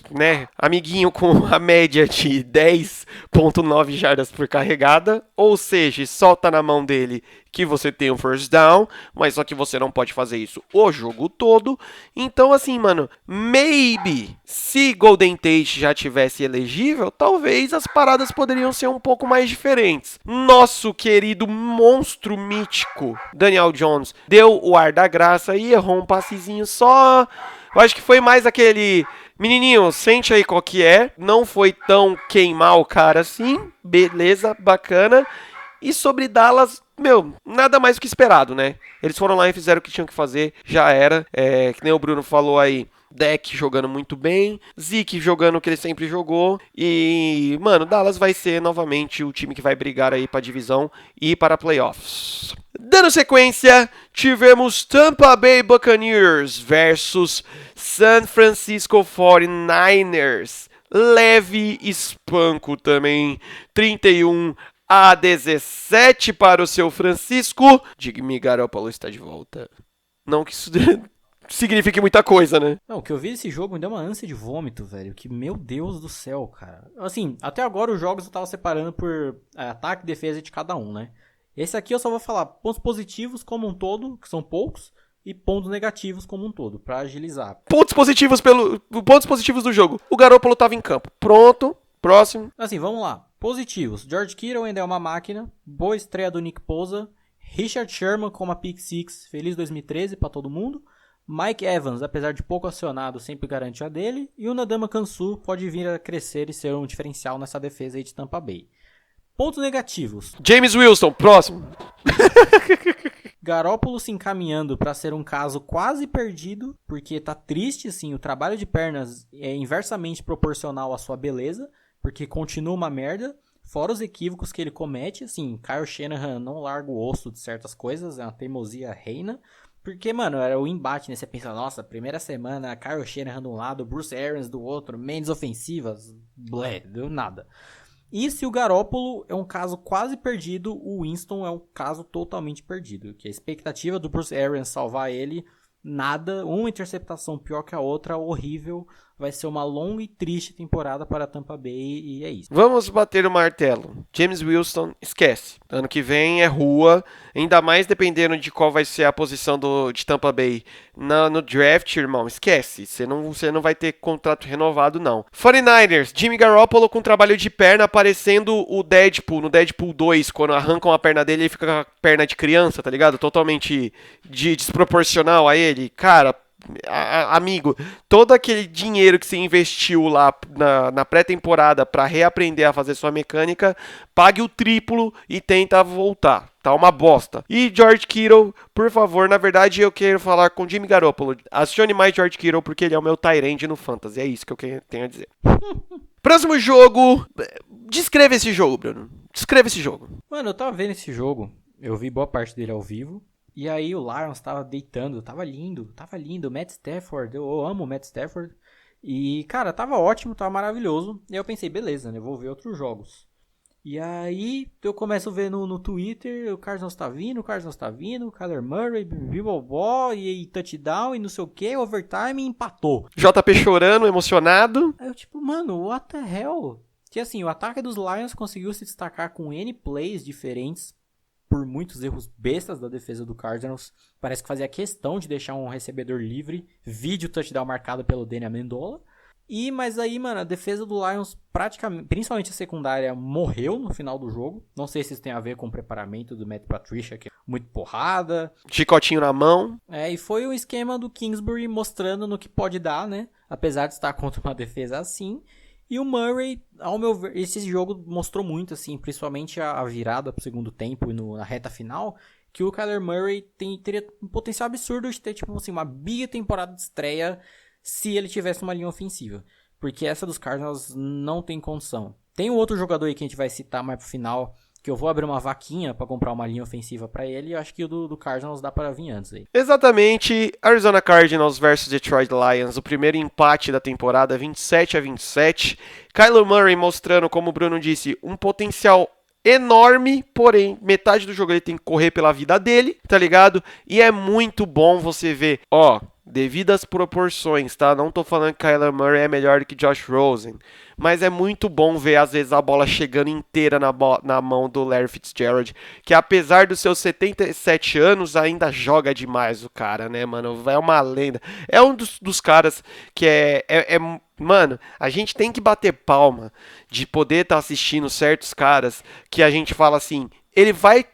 né, amiguinho com a média de 10.9 jardas por carregada, ou seja, solta na mão dele que você tem um first down, mas só que você não pode fazer isso o jogo todo. Então, assim, mano, maybe se Golden Tate já tivesse elegível, talvez as paradas poderiam ser um pouco mais diferentes. Nosso querido monstro mítico Daniel Jones deu o ar da graça e errou um passezinho só. Eu acho que foi mais aquele... Menininho, sente aí qual que é. Não foi tão queimar o cara assim. Beleza, bacana. E sobre Dallas, meu, nada mais do que esperado, né? Eles foram lá e fizeram o que tinham que fazer. Já era. Que nem o Bruno falou aí. Dak jogando muito bem. Zeke jogando o que ele sempre jogou. E, mano, Dallas vai ser novamente o time que vai brigar aí pra divisão e para playoffs. Dando sequência, tivemos Tampa Bay Buccaneers versus San Francisco 49ers. Leve espanco também. 31-17 para o seu Francisco. Jimmy Garoppolo está de volta. Não que isso signifique muita coisa, né? Não, o que eu vi desse jogo me deu uma ânsia de vômito, velho. Que, meu Deus do céu, cara. Assim, até agora os jogos eu tava separando por ataque e defesa de cada um, né? Esse aqui eu só vou falar pontos positivos como um todo, que são poucos, e pontos negativos como um todo, pra agilizar. Pontos positivos do jogo. O Garoppolo tava em campo. Pronto. Próximo. Assim, vamos lá. Positivos. George Kittle ainda é uma máquina. Boa estreia do Nick Bosa. Richard Sherman com uma pick six. Feliz 2013 pra todo mundo. Mike Evans, apesar de pouco acionado, sempre garante a dele. E o Ndamukong Kansu pode vir a crescer e ser um diferencial nessa defesa aí de Tampa Bay. Pontos negativos. James Wilson, próximo. Garoppolo se encaminhando para ser um caso quase perdido, porque tá triste, assim, o trabalho de pernas é inversamente proporcional à sua beleza, porque continua uma merda, fora os equívocos que ele comete, assim, Kyle Shanahan não larga o osso de certas coisas, é uma teimosia reina, porque, mano, era o embate, né, você pensa, nossa, primeira semana, Kyle Shanahan de um lado, Bruce Arians do outro, mentes ofensivas, blé, deu nada. E se o Garoppolo é um caso quase perdido, o Winston é um caso totalmente perdido. Que a expectativa do Bruce Arians salvar ele, nada, uma interceptação pior que a outra, horrível. Vai ser uma longa e triste temporada para a Tampa Bay e é isso. Vamos bater o martelo. James Wilson, esquece. Ano que vem é rua, ainda mais dependendo de qual vai ser a posição de Tampa Bay no draft, irmão. Esquece. Você não vai ter contrato renovado, não. 49ers, Jimmy Garoppolo com trabalho de perna, parecendo o Deadpool, no Deadpool 2, quando arrancam a perna dele, ele fica com a perna de criança, tá ligado? Totalmente desproporcional a ele. Cara, amigo, todo aquele dinheiro que você investiu lá na pré-temporada para reaprender a fazer sua mecânica, pague o triplo e tenta voltar. Tá uma bosta. E George Kittle, por favor, na verdade eu quero falar com Jimmy Garoppolo. Acione mais George Kittle porque ele é o meu tight end no Fantasy. É isso que eu tenho a dizer. Próximo jogo. Descreva esse jogo, Bruno. Descreva esse jogo. Mano, eu tava vendo esse jogo. Eu vi boa parte dele ao vivo. E aí o Lions tava deitando, tava lindo. Matt Stafford, eu amo o Matt Stafford. E, cara, tava ótimo, tava maravilhoso. E aí eu pensei, beleza, né, vou ver outros jogos. E aí eu começo a ver no Twitter, o Cardinals tá vindo, o Kyler Murray, bibobó, e touchdown, e não sei o que, overtime, e empatou. JP chorando, emocionado. Aí eu tipo, mano, what the hell? Que assim, o ataque dos Lions conseguiu se destacar com N plays diferentes, por muitos erros bestas da defesa do Cardinals. Parece que fazia questão de deixar um recebedor livre. Vídeo touchdown marcado pelo Danny Amendola. Mas aí, mano, a defesa do Lions, praticamente, principalmente a secundária, morreu no final do jogo. Não sei se isso tem a ver com o preparamento do Matt Patricia, que é muito porrada. Chicotinho na mão. E foi um esquema do Kingsbury mostrando no que pode dar, né? Apesar de estar contra uma defesa assim. E o Murray, ao meu ver, esse jogo mostrou muito, assim, principalmente a virada pro segundo tempo e na reta final, que o Kyler Murray teria um potencial absurdo de ter, tipo assim, uma big temporada de estreia se ele tivesse uma linha ofensiva. Porque essa dos Cardinals não tem condição. Tem um outro jogador aí que a gente vai citar mais pro final, que eu vou abrir uma vaquinha pra comprar uma linha ofensiva pra ele, e eu acho que o do Cardinals dá pra vir antes aí. Exatamente, Arizona Cardinals versus Detroit Lions, o primeiro empate da temporada, 27-27. Kyler Murray mostrando, como o Bruno disse, um potencial enorme, porém, metade do jogo ele tem que correr pela vida dele, tá ligado? E é muito bom você ver, devidas proporções, tá? Não tô falando que Kyler Murray é melhor do que Josh Rosen, mas é muito bom ver, às vezes, a bola chegando inteira na mão do Larry Fitzgerald, que apesar dos seus 77 anos, ainda joga demais o cara, né, mano? É uma lenda. É um dos caras que mano, a gente tem que bater palma de poder estar assistindo certos caras que a gente fala assim, ele vai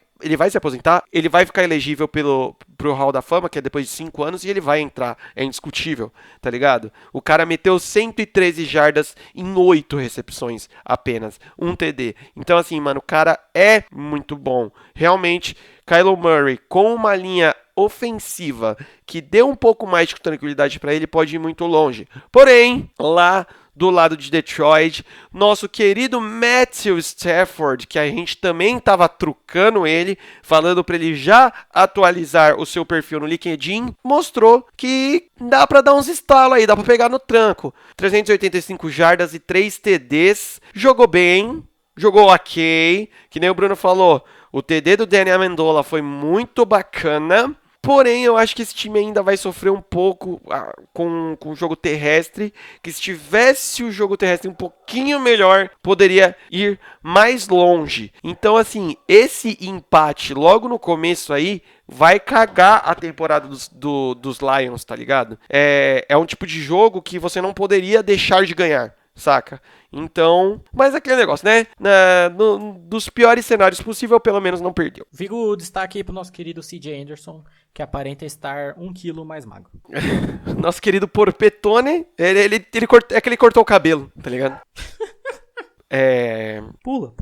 se aposentar, ele vai ficar elegível pro Hall da Fama, que é depois de 5 anos, e ele vai entrar, é indiscutível, tá ligado? O cara meteu 113 jardas em 8 recepções apenas, um TD. Então assim, mano, o cara é muito bom. Realmente, Kyler Murray com uma linha ofensiva que dê um pouco mais de tranquilidade para ele, pode ir muito longe. Porém, lá do lado de Detroit, nosso querido Matthew Stafford, que a gente também estava trucando ele, falando para ele já atualizar o seu perfil no LinkedIn, mostrou que dá para dar uns estalos aí, dá para pegar no tranco. 385 jardas e 3 TDs, jogou bem, jogou ok, que nem o Bruno falou, o TD do Danny Amendola foi muito bacana. Porém, eu acho que esse time ainda vai sofrer um pouco com o jogo terrestre, que se tivesse o jogo terrestre um pouquinho melhor, poderia ir mais longe. Então, assim, esse empate logo no começo aí vai cagar a temporada dos Lions, tá ligado? É um tipo de jogo que você não poderia deixar de ganhar, saca? Então, mas aquele negócio, né? Dos piores cenários possível, pelo menos não perdeu. Fica o destaque aí pro nosso querido CJ Anderson, que aparenta estar 1 quilo mais magro. Nosso querido Porpetone, é que ele cortou o cabelo, tá ligado? Pula.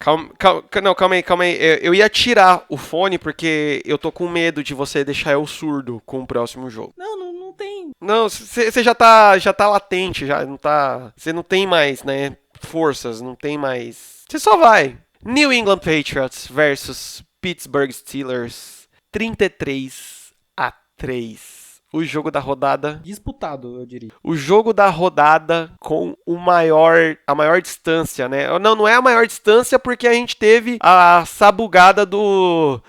Calma aí. Eu ia tirar o fone porque eu tô com medo de você deixar eu surdo com o próximo jogo. Não tem. Não, você já tá latente, já não tá. Você não tem mais, né? Forças, não tem mais. Você só vai. New England Patriots versus Pittsburgh Steelers, 33-3. O jogo da rodada. Disputado, eu diria. O jogo da rodada com a maior distância, né? Não é a maior distância porque a gente teve a sabugada do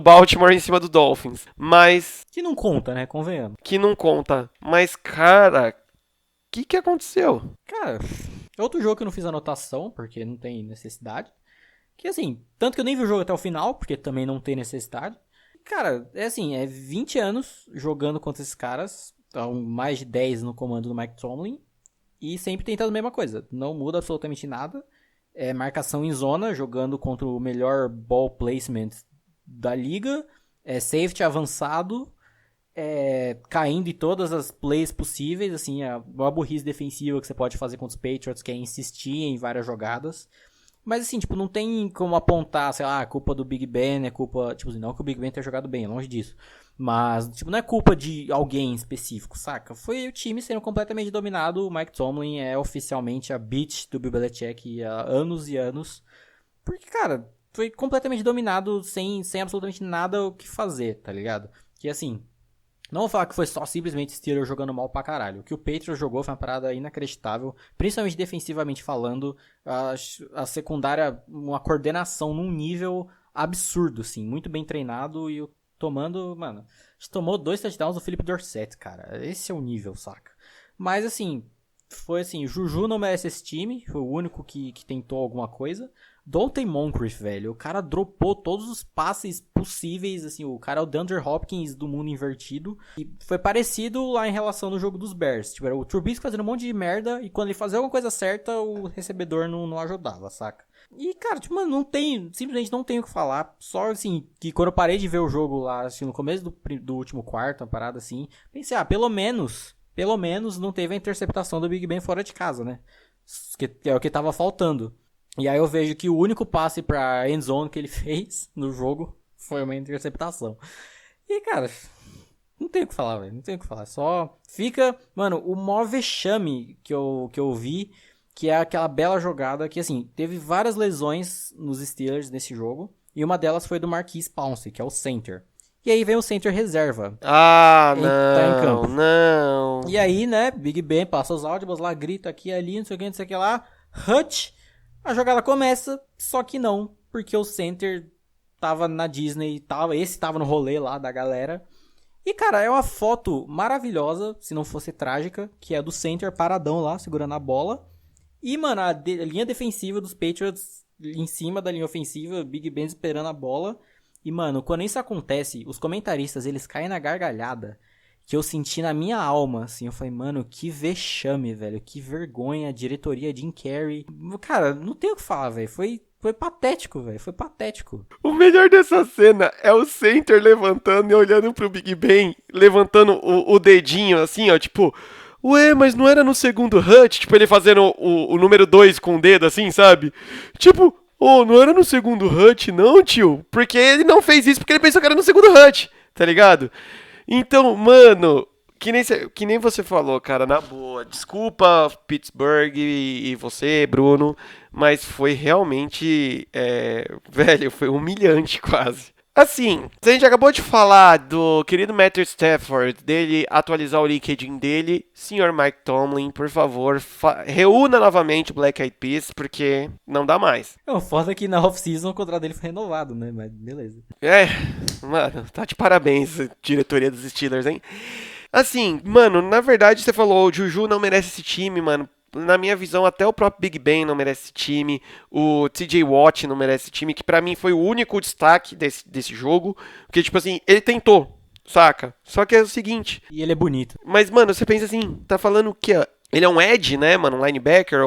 Baltimore em cima do Dolphins. Mas. Que não conta, né? Convenhamos. Que não conta. Mas, cara, o que aconteceu? Cara, é outro jogo que eu não fiz anotação, porque não tem necessidade. Que assim, tanto que eu nem vi o jogo até o final, porque também não tem necessidade. Cara, é assim, é 20 anos jogando contra esses caras, então mais de 10 no comando do Mike Tomlin, e sempre tentando a mesma coisa, não muda absolutamente nada, é marcação em zona, jogando contra o melhor ball placement da liga, é safety avançado, caindo em todas as plays possíveis, assim, a burrice defensiva que você pode fazer contra os Patriots, que é insistir em várias jogadas. Mas assim, tipo, não tem como apontar, sei lá, a culpa do Big Ben, é culpa, tipo assim, não que o Big Ben tenha jogado bem, longe disso. Mas, tipo, não é culpa de alguém específico, saca? Foi o time sendo completamente dominado, o Mike Tomlin é oficialmente a bitch do Bill Belichick há anos e anos. Porque, cara, foi completamente dominado sem absolutamente nada o que fazer, tá ligado? Que assim, não vou falar que foi só simplesmente Steelers jogando mal pra caralho. O que o Patriots jogou foi uma parada inacreditável, principalmente defensivamente falando. A secundária, uma coordenação num nível absurdo, assim, muito bem treinado e tomando, mano, a gente tomou 2 touchdowns do Philip Dorsett, cara. Esse é o nível, saca? Mas assim, foi assim, Juju não merece esse time, foi o único que tentou alguma coisa. Dante Moncrief, velho, o cara dropou todos os passes possíveis, assim, o cara é o DeAndre Hopkins do mundo invertido, e foi parecido lá em relação no jogo dos Bears, tipo, era o Trubisky fazendo um monte de merda, e quando ele fazia alguma coisa certa, o recebedor não ajudava, saca? E, cara, tipo, mano, simplesmente não tenho o que falar, só, assim, que quando eu parei de ver o jogo lá, assim, no começo do último quarto, uma parada assim, pensei, pelo menos não teve a interceptação do Big Ben fora de casa, né? Que é o que tava faltando. E aí eu vejo que o único passe pra endzone que ele fez no jogo foi uma interceptação. E, cara, não tenho o que falar, velho. Não tenho o que falar. Só fica, mano, o maior vexame que eu vi, que é aquela bela jogada que, assim, teve várias lesões nos Steelers nesse jogo. E uma delas foi do Marquise Pouncey, que é o center. E aí vem o center reserva. Tá em campo. Não. E aí, né, Big Ben passa os áudios lá, grita aqui, ali, não sei o que lá. Hutch. A jogada começa, só que não, porque o center tava na Disney, esse tava no rolê lá da galera. E, cara, é uma foto maravilhosa, se não fosse trágica, que é do center paradão lá, segurando a bola. E, mano, a linha defensiva dos Patriots em cima da linha ofensiva, Big Ben esperando a bola. E, mano, quando isso acontece, os comentaristas, eles caem na gargalhada, que eu senti na minha alma, assim, eu falei, mano, que vexame, velho, que vergonha, diretoria Jim Carrey. Cara, não tem o que falar, velho, foi patético, velho, foi patético. O melhor dessa cena é o center levantando e olhando pro Big Ben, levantando o dedinho, assim, ó, tipo, ué, mas não era no segundo hut? Tipo, ele fazendo o número 2 com o dedo, assim, sabe? Tipo, não era no segundo hut, não, tio, porque ele não fez isso porque ele pensou que era no segundo hut, tá ligado? Então, mano, que nem você falou, cara, na boa. Desculpa, Pittsburgh e você, Bruno, mas foi realmente, velho, foi humilhante quase. Assim, a gente acabou de falar do querido Matthew Stafford, dele atualizar o LinkedIn dele. Senhor Mike Tomlin, por favor, reúna novamente o Black Eyed Peas, porque não dá mais. O foda é que na off-season o contrato dele foi renovado, né? Mas beleza. Mano, tá de parabéns, diretoria dos Steelers, hein? Assim, mano, na verdade você falou, o Juju não merece esse time, mano. Na minha visão, até o próprio Big Ben não merece esse time. O TJ Watt não merece esse time, que pra mim foi o único destaque desse jogo. Porque, tipo assim, ele tentou, saca? Só que é o seguinte. E ele é bonito. Mas, mano, você pensa assim, tá falando o quê? Ele é um edge, né, mano? Um linebacker.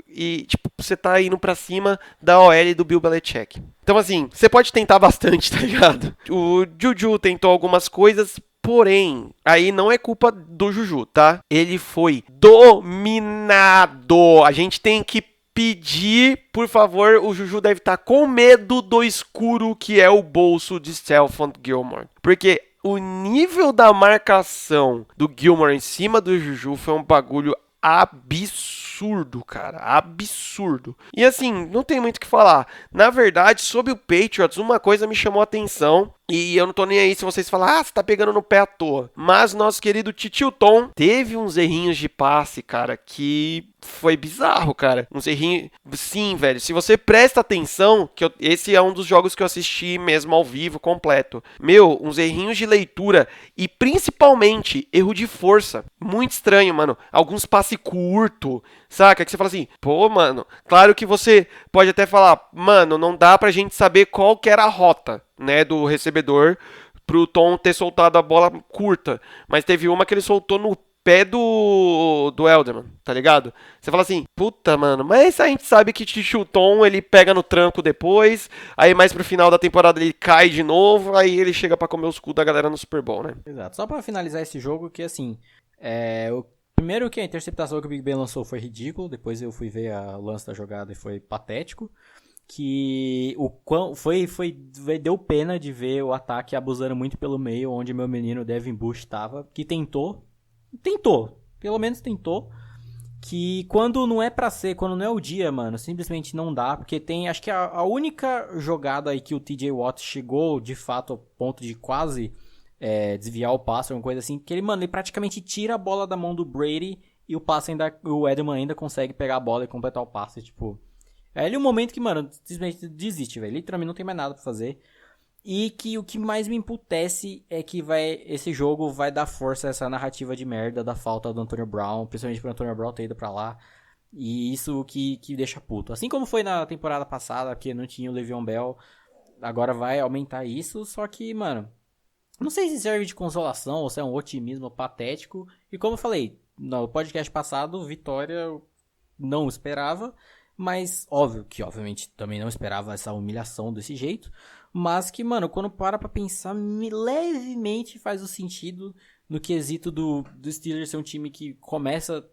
E, tipo, você tá indo pra cima da OL do Bill Belichick. Então, assim, você pode tentar bastante, tá ligado? O Juju tentou algumas coisas. Porém, aí não é culpa do Juju, tá? Ele foi dominado. A gente tem que pedir, por favor, o Juju deve estar com medo do escuro que é o bolso de Stephon Gilmore. Porque o nível da marcação do Gilmore em cima do Juju foi um bagulho absurdo, cara. Absurdo. E assim, não tem muito o que falar. Na verdade, sobre o Patriots, uma coisa me chamou a atenção. E eu não tô nem aí se vocês falam, você tá pegando no pé à toa. Mas nosso querido Titio Tom teve uns errinhos de passe, cara, que foi bizarro, cara. Uns errinhos... Sim, velho, se você presta atenção, esse é um dos jogos que eu assisti mesmo ao vivo, completo. Meu, uns errinhos de leitura e principalmente erro de força. Muito estranho, mano. Alguns passe curto, saca? Que você fala assim, pô, mano, claro que você pode até falar, mano, não dá pra gente saber qual que era a rota, né, do recebedor pro Tom ter soltado a bola curta. Mas teve uma que ele soltou no pé do Elderman, tá ligado? Você fala assim, puta, mano, mas a gente sabe que o Tom, ele pega no tranco depois, aí mais pro final da temporada ele cai de novo, aí ele chega pra comer os cu da galera no Super Bowl, né? Exato. Só pra finalizar esse jogo, que assim, o primeiro que a interceptação que o Big Ben lançou foi ridículo, depois eu fui ver o lance da jogada e foi patético. Que deu pena de ver o ataque abusando muito pelo meio, onde meu menino Devin Bush estava, que tentou, pelo menos tentou, que quando não é pra ser, quando não é o dia, mano, simplesmente não dá, porque tem, acho que a única jogada aí que o TJ Watt chegou, de fato, ao ponto de quase desviar o passe, alguma coisa assim, que ele praticamente tira a bola da mão do Brady e o Edelman ainda consegue pegar a bola e completar o passe, tipo... É ali um momento que, mano, simplesmente desiste, velho. Literalmente não tem mais nada pra fazer. E que o que mais me emputece é que esse jogo vai dar força a essa narrativa de merda da falta do Antonio Brown, principalmente pro Antonio Brown ter ido pra lá. E isso que deixa puto. Assim como foi na temporada passada, que não tinha o Le'Veon Bell, agora vai aumentar isso, só que, mano, não sei se serve de consolação ou se é um otimismo patético. E como eu falei, no podcast passado, vitória eu não esperava. Mas, obviamente, também não esperava essa humilhação desse jeito. Mas que, mano, quando para pra pensar, levemente faz o sentido no quesito do Steelers ser um time que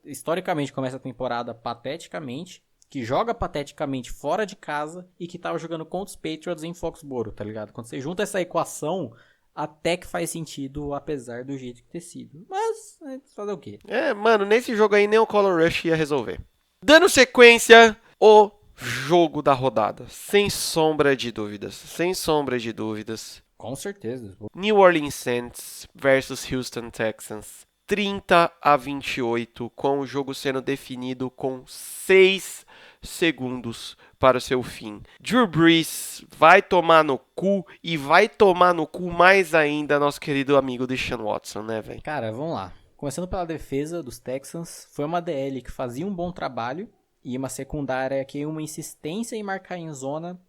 historicamente começa a temporada pateticamente, que joga pateticamente fora de casa e que tava jogando contra os Patriots em Foxborough, tá ligado? Quando você junta essa equação, até que faz sentido, apesar do jeito que ter sido. Mas, fazer o quê? Mano, nesse jogo aí nem o Color Rush ia resolver. Dando sequência... O jogo da rodada, sem sombra de dúvidas, sem sombra de dúvidas. Com certeza. New Orleans Saints versus Houston Texans, 30-28, com o jogo sendo definido com 6 segundos para o seu fim. Drew Brees vai tomar no cu e vai tomar no cu mais ainda nosso querido amigo Deshaun Watson, né, velho? Cara, vamos lá. Começando pela defesa dos Texans, foi uma DL que fazia um bom trabalho. E uma secundária que uma insistência em marcar em zona,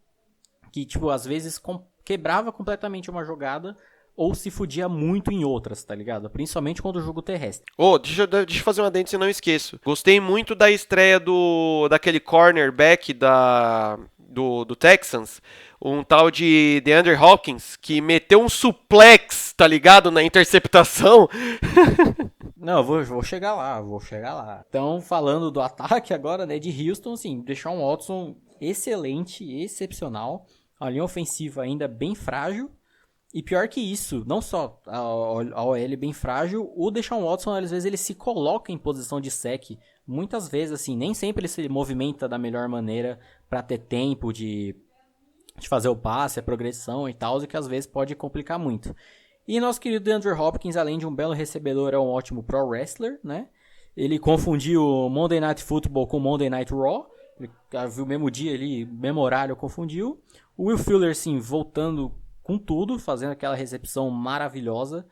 que, tipo, às vezes quebrava completamente uma jogada ou se fudia muito em outras, tá ligado? Principalmente quando o jogo terrestre. Deixa eu fazer uma dente se eu não esqueço. Gostei muito da estreia daquele cornerback do Texans, um tal de DeAndre Hopkins, que meteu um suplex, tá ligado? Na interceptação. Não, eu vou chegar lá. Então, falando do ataque agora, né, de Houston, assim, Deshaun Watson excelente, excepcional. A linha ofensiva ainda bem frágil. E pior que isso, não só a OL bem frágil, o Deshaun Watson, às vezes, ele se coloca em posição de sec. Muitas vezes, assim, nem sempre ele se movimenta da melhor maneira para ter tempo de de fazer o passe, a progressão e tal, e que às vezes pode complicar muito. E nosso querido DeAndre Hopkins, além de um belo recebedor, é um ótimo pro wrestler, né? Ele confundiu Monday Night Football com Monday Night Raw. Ele viu o mesmo dia ali, mesmo horário, confundiu. O Will Fuller, sim, voltando com tudo, fazendo aquela recepção maravilhosa.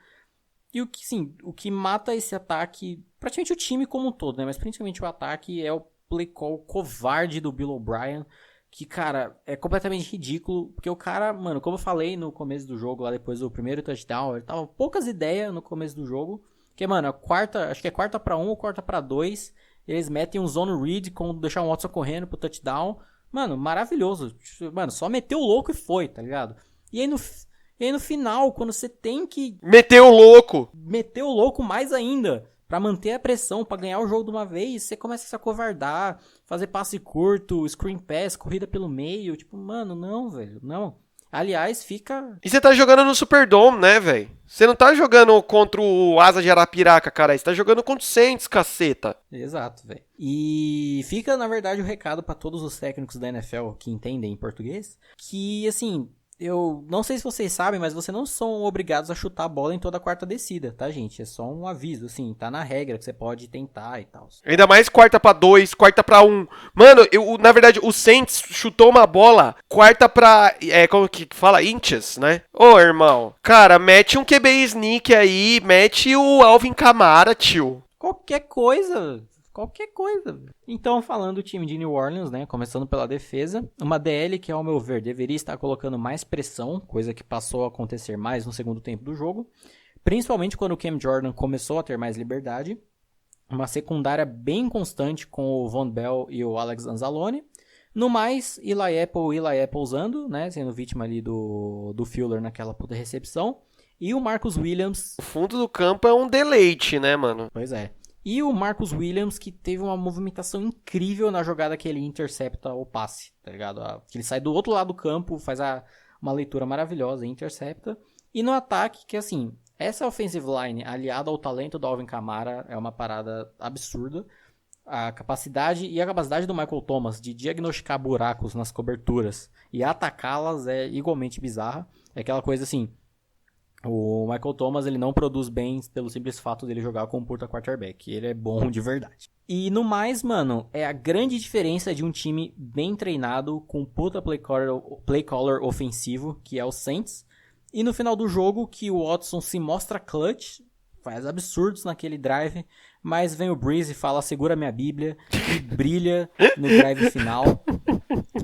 E o que mata esse ataque, praticamente o time como um todo, né? Mas principalmente o ataque, é o play call covarde do Bill O'Brien. Que, cara, é completamente ridículo. Porque o cara, mano, como eu falei no começo do jogo, lá depois do primeiro touchdown, ele tava poucas ideias no começo do jogo. Porque, mano, acho que é quarta pra 1 ou quarta pra 2. Eles metem um zone read com deixar um Watson correndo pro touchdown. Mano, maravilhoso. Mano, só meteu o louco e foi, tá ligado? E aí no final, quando você tem que... Meteu o louco! Meter o louco mais ainda. Pra manter a pressão, pra ganhar o jogo de uma vez, você começa a se acovardar, fazer passe curto, screen pass, corrida pelo meio. Tipo, mano, não, velho, não. Aliás, fica... E você tá jogando no Superdome, né, velho? Você não tá jogando contra o Asa de Arapiraca, cara. Você tá jogando contra o Saints, caceta. Exato, velho. E fica, na verdade, o recado pra todos os técnicos da NFL que entendem português, que, assim... Eu não sei se vocês sabem, mas vocês não são obrigados a chutar a bola em toda a quarta descida, tá, gente? É só um aviso, assim, tá na regra que você pode tentar e tal. Ainda mais quarta pra 2, quarta pra 1. Mano, na verdade, o Saints chutou uma bola quarta pra... como que fala? Inches, né? Ô, irmão. Cara, mete um QB sneak aí, mete o Alvin Kamara, tio. Qualquer coisa... Então, falando do time de New Orleans, né, começando pela defesa, uma DL que, ao meu ver, deveria estar colocando mais pressão, coisa que passou a acontecer mais no segundo tempo do jogo, principalmente quando o Cam Jordan começou a ter mais liberdade, uma secundária bem constante com o Von Bell e o Alex Anzalone. No mais, Eli Apple usando, né, sendo vítima ali do Fuller naquela puta recepção, e o Marcus Williams... O fundo do campo é um deleite, né, mano? Pois é. E o Marcus Williams, que teve uma movimentação incrível na jogada que ele intercepta o passe, tá ligado? Que ele sai do outro lado do campo, faz uma leitura maravilhosa, intercepta. E no ataque, que assim, essa offensive line, aliada ao talento do Alvin Kamara, é uma parada absurda. A capacidade do Michael Thomas de diagnosticar buracos nas coberturas e atacá-las é igualmente bizarra. É aquela coisa assim... O Michael Thomas, ele não produz bem pelo simples fato dele jogar com um puta quarterback. Ele é bom de verdade. E no mais, mano, é a grande diferença de um time bem treinado com puta play caller ofensivo, que é o Saints. E no final do jogo, que o Watson se mostra clutch, faz absurdos naquele drive, mas vem o Breeze e fala, segura minha Bíblia, e brilha no drive final.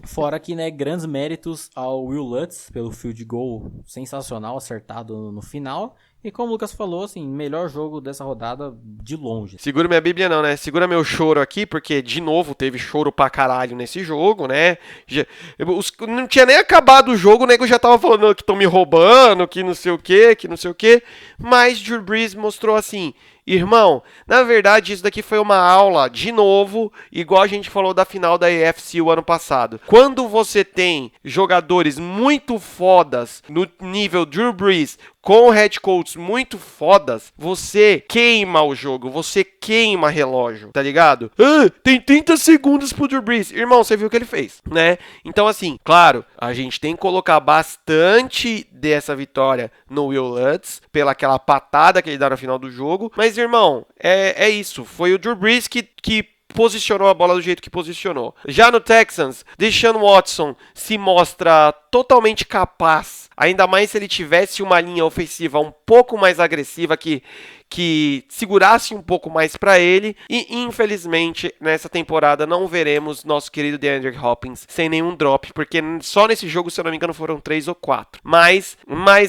Fora que, né, grandes méritos ao Will Lutz pelo field goal sensacional, acertado no final. E como o Lucas falou, assim, melhor jogo dessa rodada de longe. Segura minha Bíblia não, né? Segura meu choro aqui, porque de novo teve choro pra caralho nesse jogo, né? Não tinha nem acabado o jogo, o nego já tava falando que estão me roubando, que não sei o que. Mas Drew Brees mostrou assim... Irmão, na verdade isso daqui foi uma aula, de novo, igual a gente falou da final da AFC o ano passado. Quando você tem jogadores muito fodas no nível Drew Brees, com head coaches muito fodas, você queima o jogo, você queima relógio, tá ligado? Tem 30 segundos pro Drew Brees. Irmão, você viu o que ele fez, né? Então assim, claro, a gente tem que colocar bastante dessa vitória no Will Lutz, pela aquela patada que ele dá no final do jogo, mas irmão, é isso, foi o Drew Brees que posicionou a bola do jeito que posicionou. Já no Texans, Deshaun Watson se mostra totalmente capaz, ainda mais se ele tivesse uma linha ofensiva um pouco mais agressiva, que segurasse um pouco mais para ele, e infelizmente nessa temporada não veremos nosso querido DeAndre Hopkins sem nenhum drop, porque só nesse jogo, se eu não me engano, foram 3 ou 4. Mas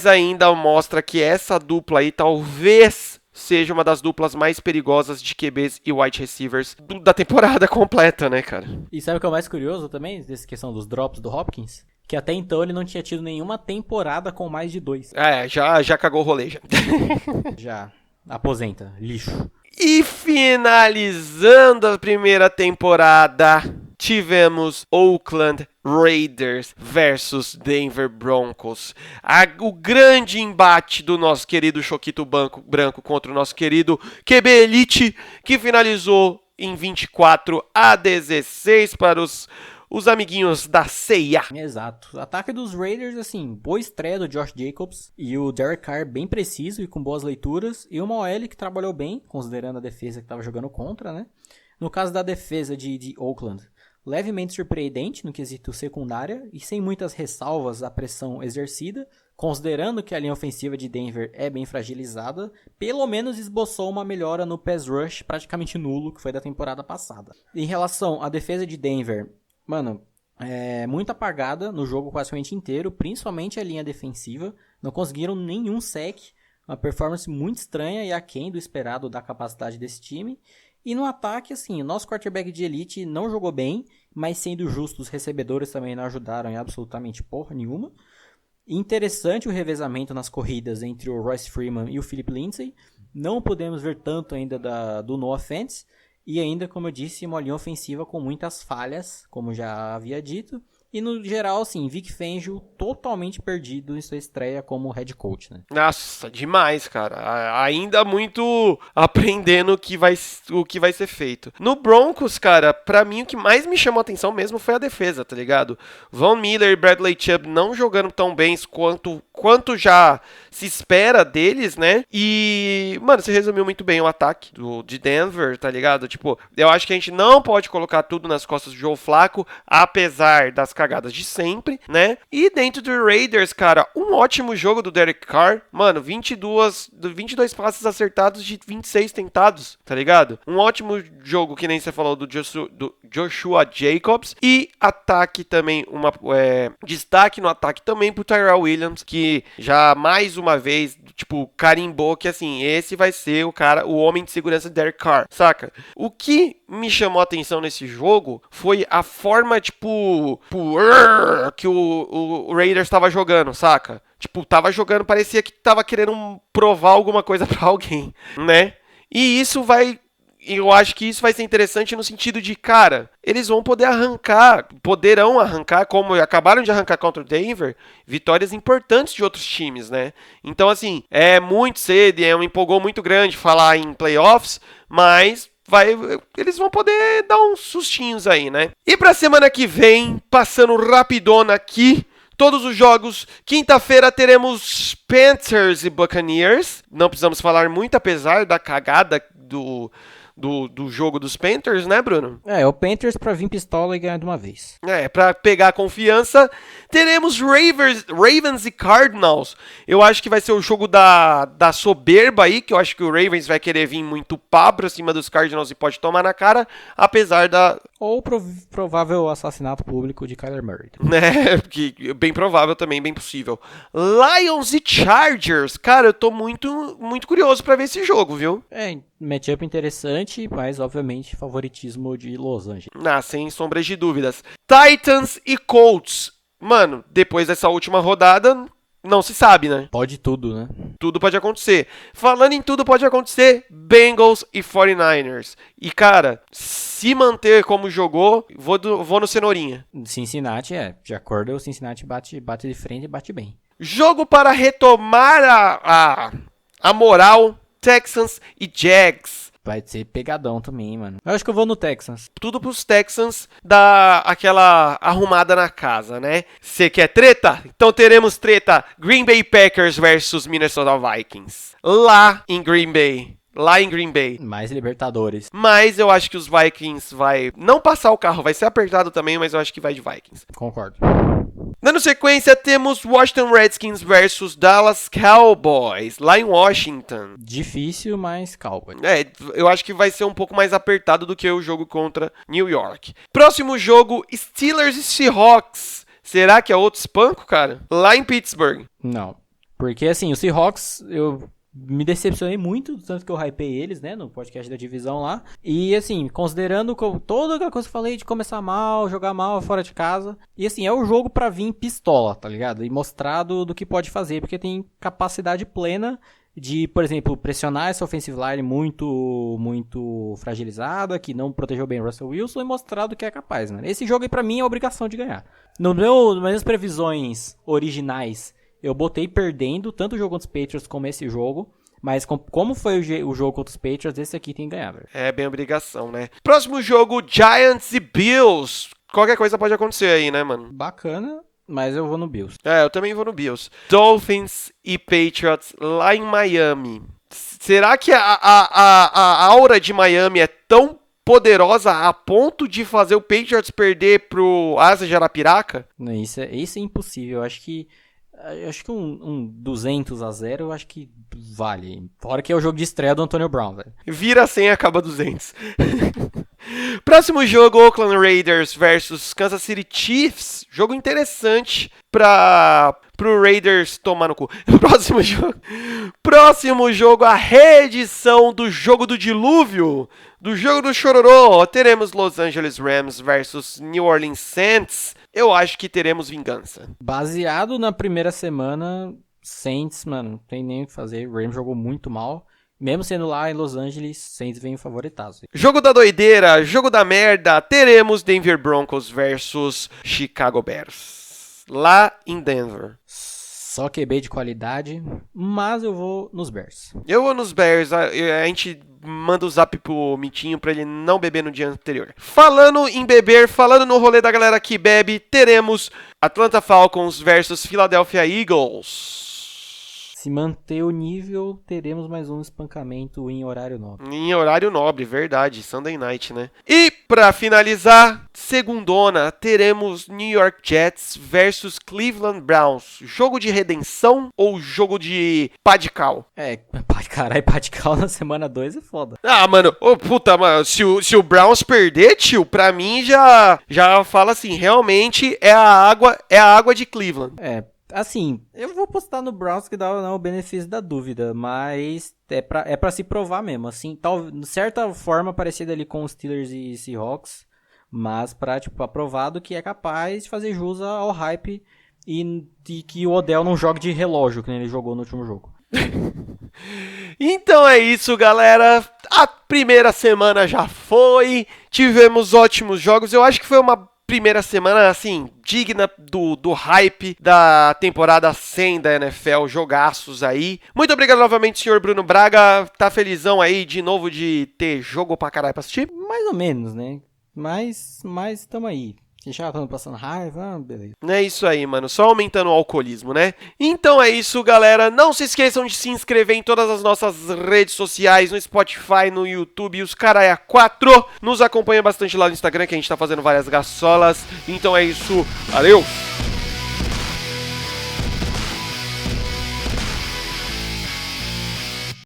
ainda mostra que essa dupla aí talvez seja uma das duplas mais perigosas de QBs e wide receivers da temporada completa, né, cara? E sabe o que é o mais curioso também, dessa questão dos drops do Hopkins? Que até então ele não tinha tido nenhuma temporada com mais de 2. Já cagou o rolê, já. Já. Aposenta. Lixo. E finalizando a primeira temporada, tivemos Oakland Raiders versus Denver Broncos. O grande embate do nosso querido Choquito Branco contra o nosso querido QB Elite, que finalizou em 24-16 para os os amiguinhos da ceia. Exato. O ataque dos Raiders, assim, boa estreia do Josh Jacobs e o Derek Carr bem preciso e com boas leituras. E uma OL que trabalhou bem, considerando a defesa que estava jogando contra, né? No caso da defesa de Oakland, levemente surpreendente no quesito secundária e sem muitas ressalvas à pressão exercida, considerando que a linha ofensiva de Denver é bem fragilizada, pelo menos esboçou uma melhora no pass rush praticamente nulo que foi da temporada passada. Em relação à defesa de Denver, mano, muito apagada no jogo praticamente inteiro, principalmente a linha defensiva, não conseguiram nenhum sec, uma performance muito estranha e aquém do esperado da capacidade desse time. E no ataque, assim, o nosso quarterback de elite não jogou bem, mas sendo justo, os recebedores também não ajudaram em absolutamente porra nenhuma. Interessante o revezamento nas corridas entre o Royce Freeman e o Philip Lindsay. Não podemos ver tanto ainda do no offense. E ainda, como eu disse, uma linha ofensiva com muitas falhas, como já havia dito. E no geral, assim, Vic Fangio totalmente perdido em sua estreia como head coach, né? Nossa, demais, cara. Ainda muito aprendendo o que vai ser feito. No Broncos, cara, pra mim o que mais me chamou a atenção mesmo foi a defesa, tá ligado? Von Miller e Bradley Chubb não jogando tão bem quanto já se espera deles, né? E, mano, você resumiu muito bem o ataque de Denver, tá ligado? Tipo, eu acho que a gente não pode colocar tudo nas costas do Joe Flacco, apesar das cagadas de sempre, né? E dentro do Raiders, cara, um ótimo jogo do Derek Carr. Mano, 22 passes acertados de 26 tentados, tá ligado? Um ótimo jogo, que nem você falou, do Joshua Jacobs. E ataque também, destaque no ataque também pro Tyrell Williams, que já mais uma vez, tipo, carimbou que, assim, esse vai ser o homem de segurança de Derek Carr, saca? O que me chamou a atenção nesse jogo foi a forma, tipo que o Raiders estava jogando, saca? Tipo, tava jogando, parecia que tava querendo provar alguma coisa pra alguém, né? E eu acho que isso vai ser interessante no sentido de, cara, eles poderão arrancar, como acabaram de arrancar contra o Denver, vitórias importantes de outros times, né? Então, assim, é muito cedo e é um empolgou muito grande falar em playoffs, mas eles vão poder dar uns sustinhos aí, né? E pra semana que vem, passando rapidona aqui, todos os jogos. Quinta-feira teremos Panthers e Buccaneers. Não precisamos falar muito, apesar da cagada do jogo dos Panthers, né, Bruno? O Panthers pra vir pistola e ganhar de uma vez. Pra pegar confiança. Teremos Ravens e Cardinals. Eu acho que vai ser o jogo da soberba aí, que eu acho que o Ravens vai querer vir muito pá pra cima dos Cardinals e pode tomar na cara, apesar da... Ou provável assassinato público de Kyler Murray. Né, que bem provável também, bem possível. Lions e Chargers. Cara, eu tô muito, muito curioso pra ver esse jogo, viu? Matchup interessante, mas obviamente favoritismo de Los Angeles. Sem sombras de dúvidas. Titans e Colts. Mano, depois dessa última rodada, não se sabe, né? Pode tudo, né? Tudo pode acontecer. Falando em tudo pode acontecer, Bengals e 49ers. E, cara, se manter como jogou, vou no Cenourinha. Cincinnati, de acordo, o Cincinnati bate de frente e bate bem. Jogo para retomar a moral, Texans e Jags. Vai ser pegadão também, mano. Eu acho que eu vou no Texans. Tudo pros Texans dar aquela arrumada na casa, né? Você quer treta? Então teremos treta Green Bay Packers versus Minnesota Vikings. Lá em Green Bay. Mais Libertadores. Mas eu acho que os Vikings vai não passar o carro. Vai ser apertado também, mas eu acho que vai de Vikings. Concordo. Dando sequência, temos Washington Redskins versus Dallas Cowboys, lá em Washington. Difícil, mas Cowboys. Eu acho que vai ser um pouco mais apertado do que o jogo contra New York. Próximo jogo, Steelers e Seahawks. Será que é outro espanco, cara? Lá em Pittsburgh. Não. Porque, assim, os Seahawks, eu me decepcionei muito, tanto que eu hypei eles, né, no podcast da divisão lá. E, assim, considerando toda aquela coisa que eu falei de começar mal, jogar mal fora de casa. E, assim, é o jogo pra vir pistola, tá ligado? E mostrar do que pode fazer, porque tem capacidade plena de, por exemplo, pressionar essa offensive line muito fragilizada, que não protegeu bem o Russell Wilson, e mostrar do que é capaz, mano. Esse jogo aí, pra mim, é obrigação de ganhar. Nas minhas previsões originais, eu botei perdendo tanto o jogo contra os Patriots como esse jogo. Mas como foi o jogo contra os Patriots, esse aqui tem que ganhar, velho. É bem obrigação, né? Próximo jogo, Giants e Bills. qualquer coisa pode acontecer aí, né, mano? Bacana, mas eu vou no Bills. Eu também vou no Bills. Dolphins e Patriots lá em Miami. Será que a aura de Miami é tão poderosa a ponto de fazer o Patriots perder pro Asa de Arapiraca? Não, isso é impossível. Eu acho que um 200-0 eu acho que vale. Fora que é o jogo de estreia do Antonio Brown, velho. Vira 100 e acaba 200. Próximo jogo, Oakland Raiders versus Kansas City Chiefs. Jogo interessante pro Raiders tomar no cu. Próximo jogo, a reedição do jogo do dilúvio, do jogo do chororô. Teremos Los Angeles Rams versus New Orleans Saints. Eu acho que teremos vingança. Baseado na primeira semana, Saints, mano, não tem nem o que fazer. O Rams jogou muito mal. Mesmo sendo lá em Los Angeles, Saints vem favoritaço. Jogo da doideira, jogo da merda. Teremos Denver Broncos versus Chicago Bears. Lá em Denver. Só QB de qualidade, mas eu vou nos Bears. Eu vou nos Bears, a gente manda o zap pro Mitinho pra ele não beber no dia anterior. Falando em beber, falando no rolê da galera que bebe, teremos Atlanta Falcons versus Philadelphia Eagles. Se manter o nível, teremos mais um espancamento em horário nobre. Em horário nobre, verdade, Sunday Night, né? E pra finalizar, segundona, teremos New York Jets versus Cleveland Browns. Jogo de redenção ou jogo de pá de cal? Caralho, pá de cal na semana 2 é foda. Mano, mano, se o Browns perder, tio, pra mim já fala assim, realmente é a água de Cleveland. Assim, eu vou postar no Browns que dá o benefício da dúvida, mas é pra se provar mesmo, assim, de certa forma parecida ali com os Steelers e Seahawks, mas pra, aprovado que é capaz de fazer jus ao hype e que o Odell não jogue de relógio, que nem ele jogou no último jogo. Então é isso, galera. A primeira semana já foi, tivemos ótimos jogos, eu acho que foi uma primeira semana, assim, digna do hype da temporada 100 da NFL, jogaços aí. Muito obrigado novamente, senhor Bruno Braga. Tá felizão aí de novo de ter jogo pra caralho pra assistir? Mais ou menos, né? Mas tamo aí. Já estamos passando raiva, beleza. É isso aí, mano. Só aumentando o alcoolismo, né? Então é isso, galera. Não se esqueçam de se inscrever em todas as nossas redes sociais, no Spotify, no YouTube e os Caraia 4. Nos acompanha bastante lá no Instagram, que a gente tá fazendo várias gaçolas. Então é isso. Valeu!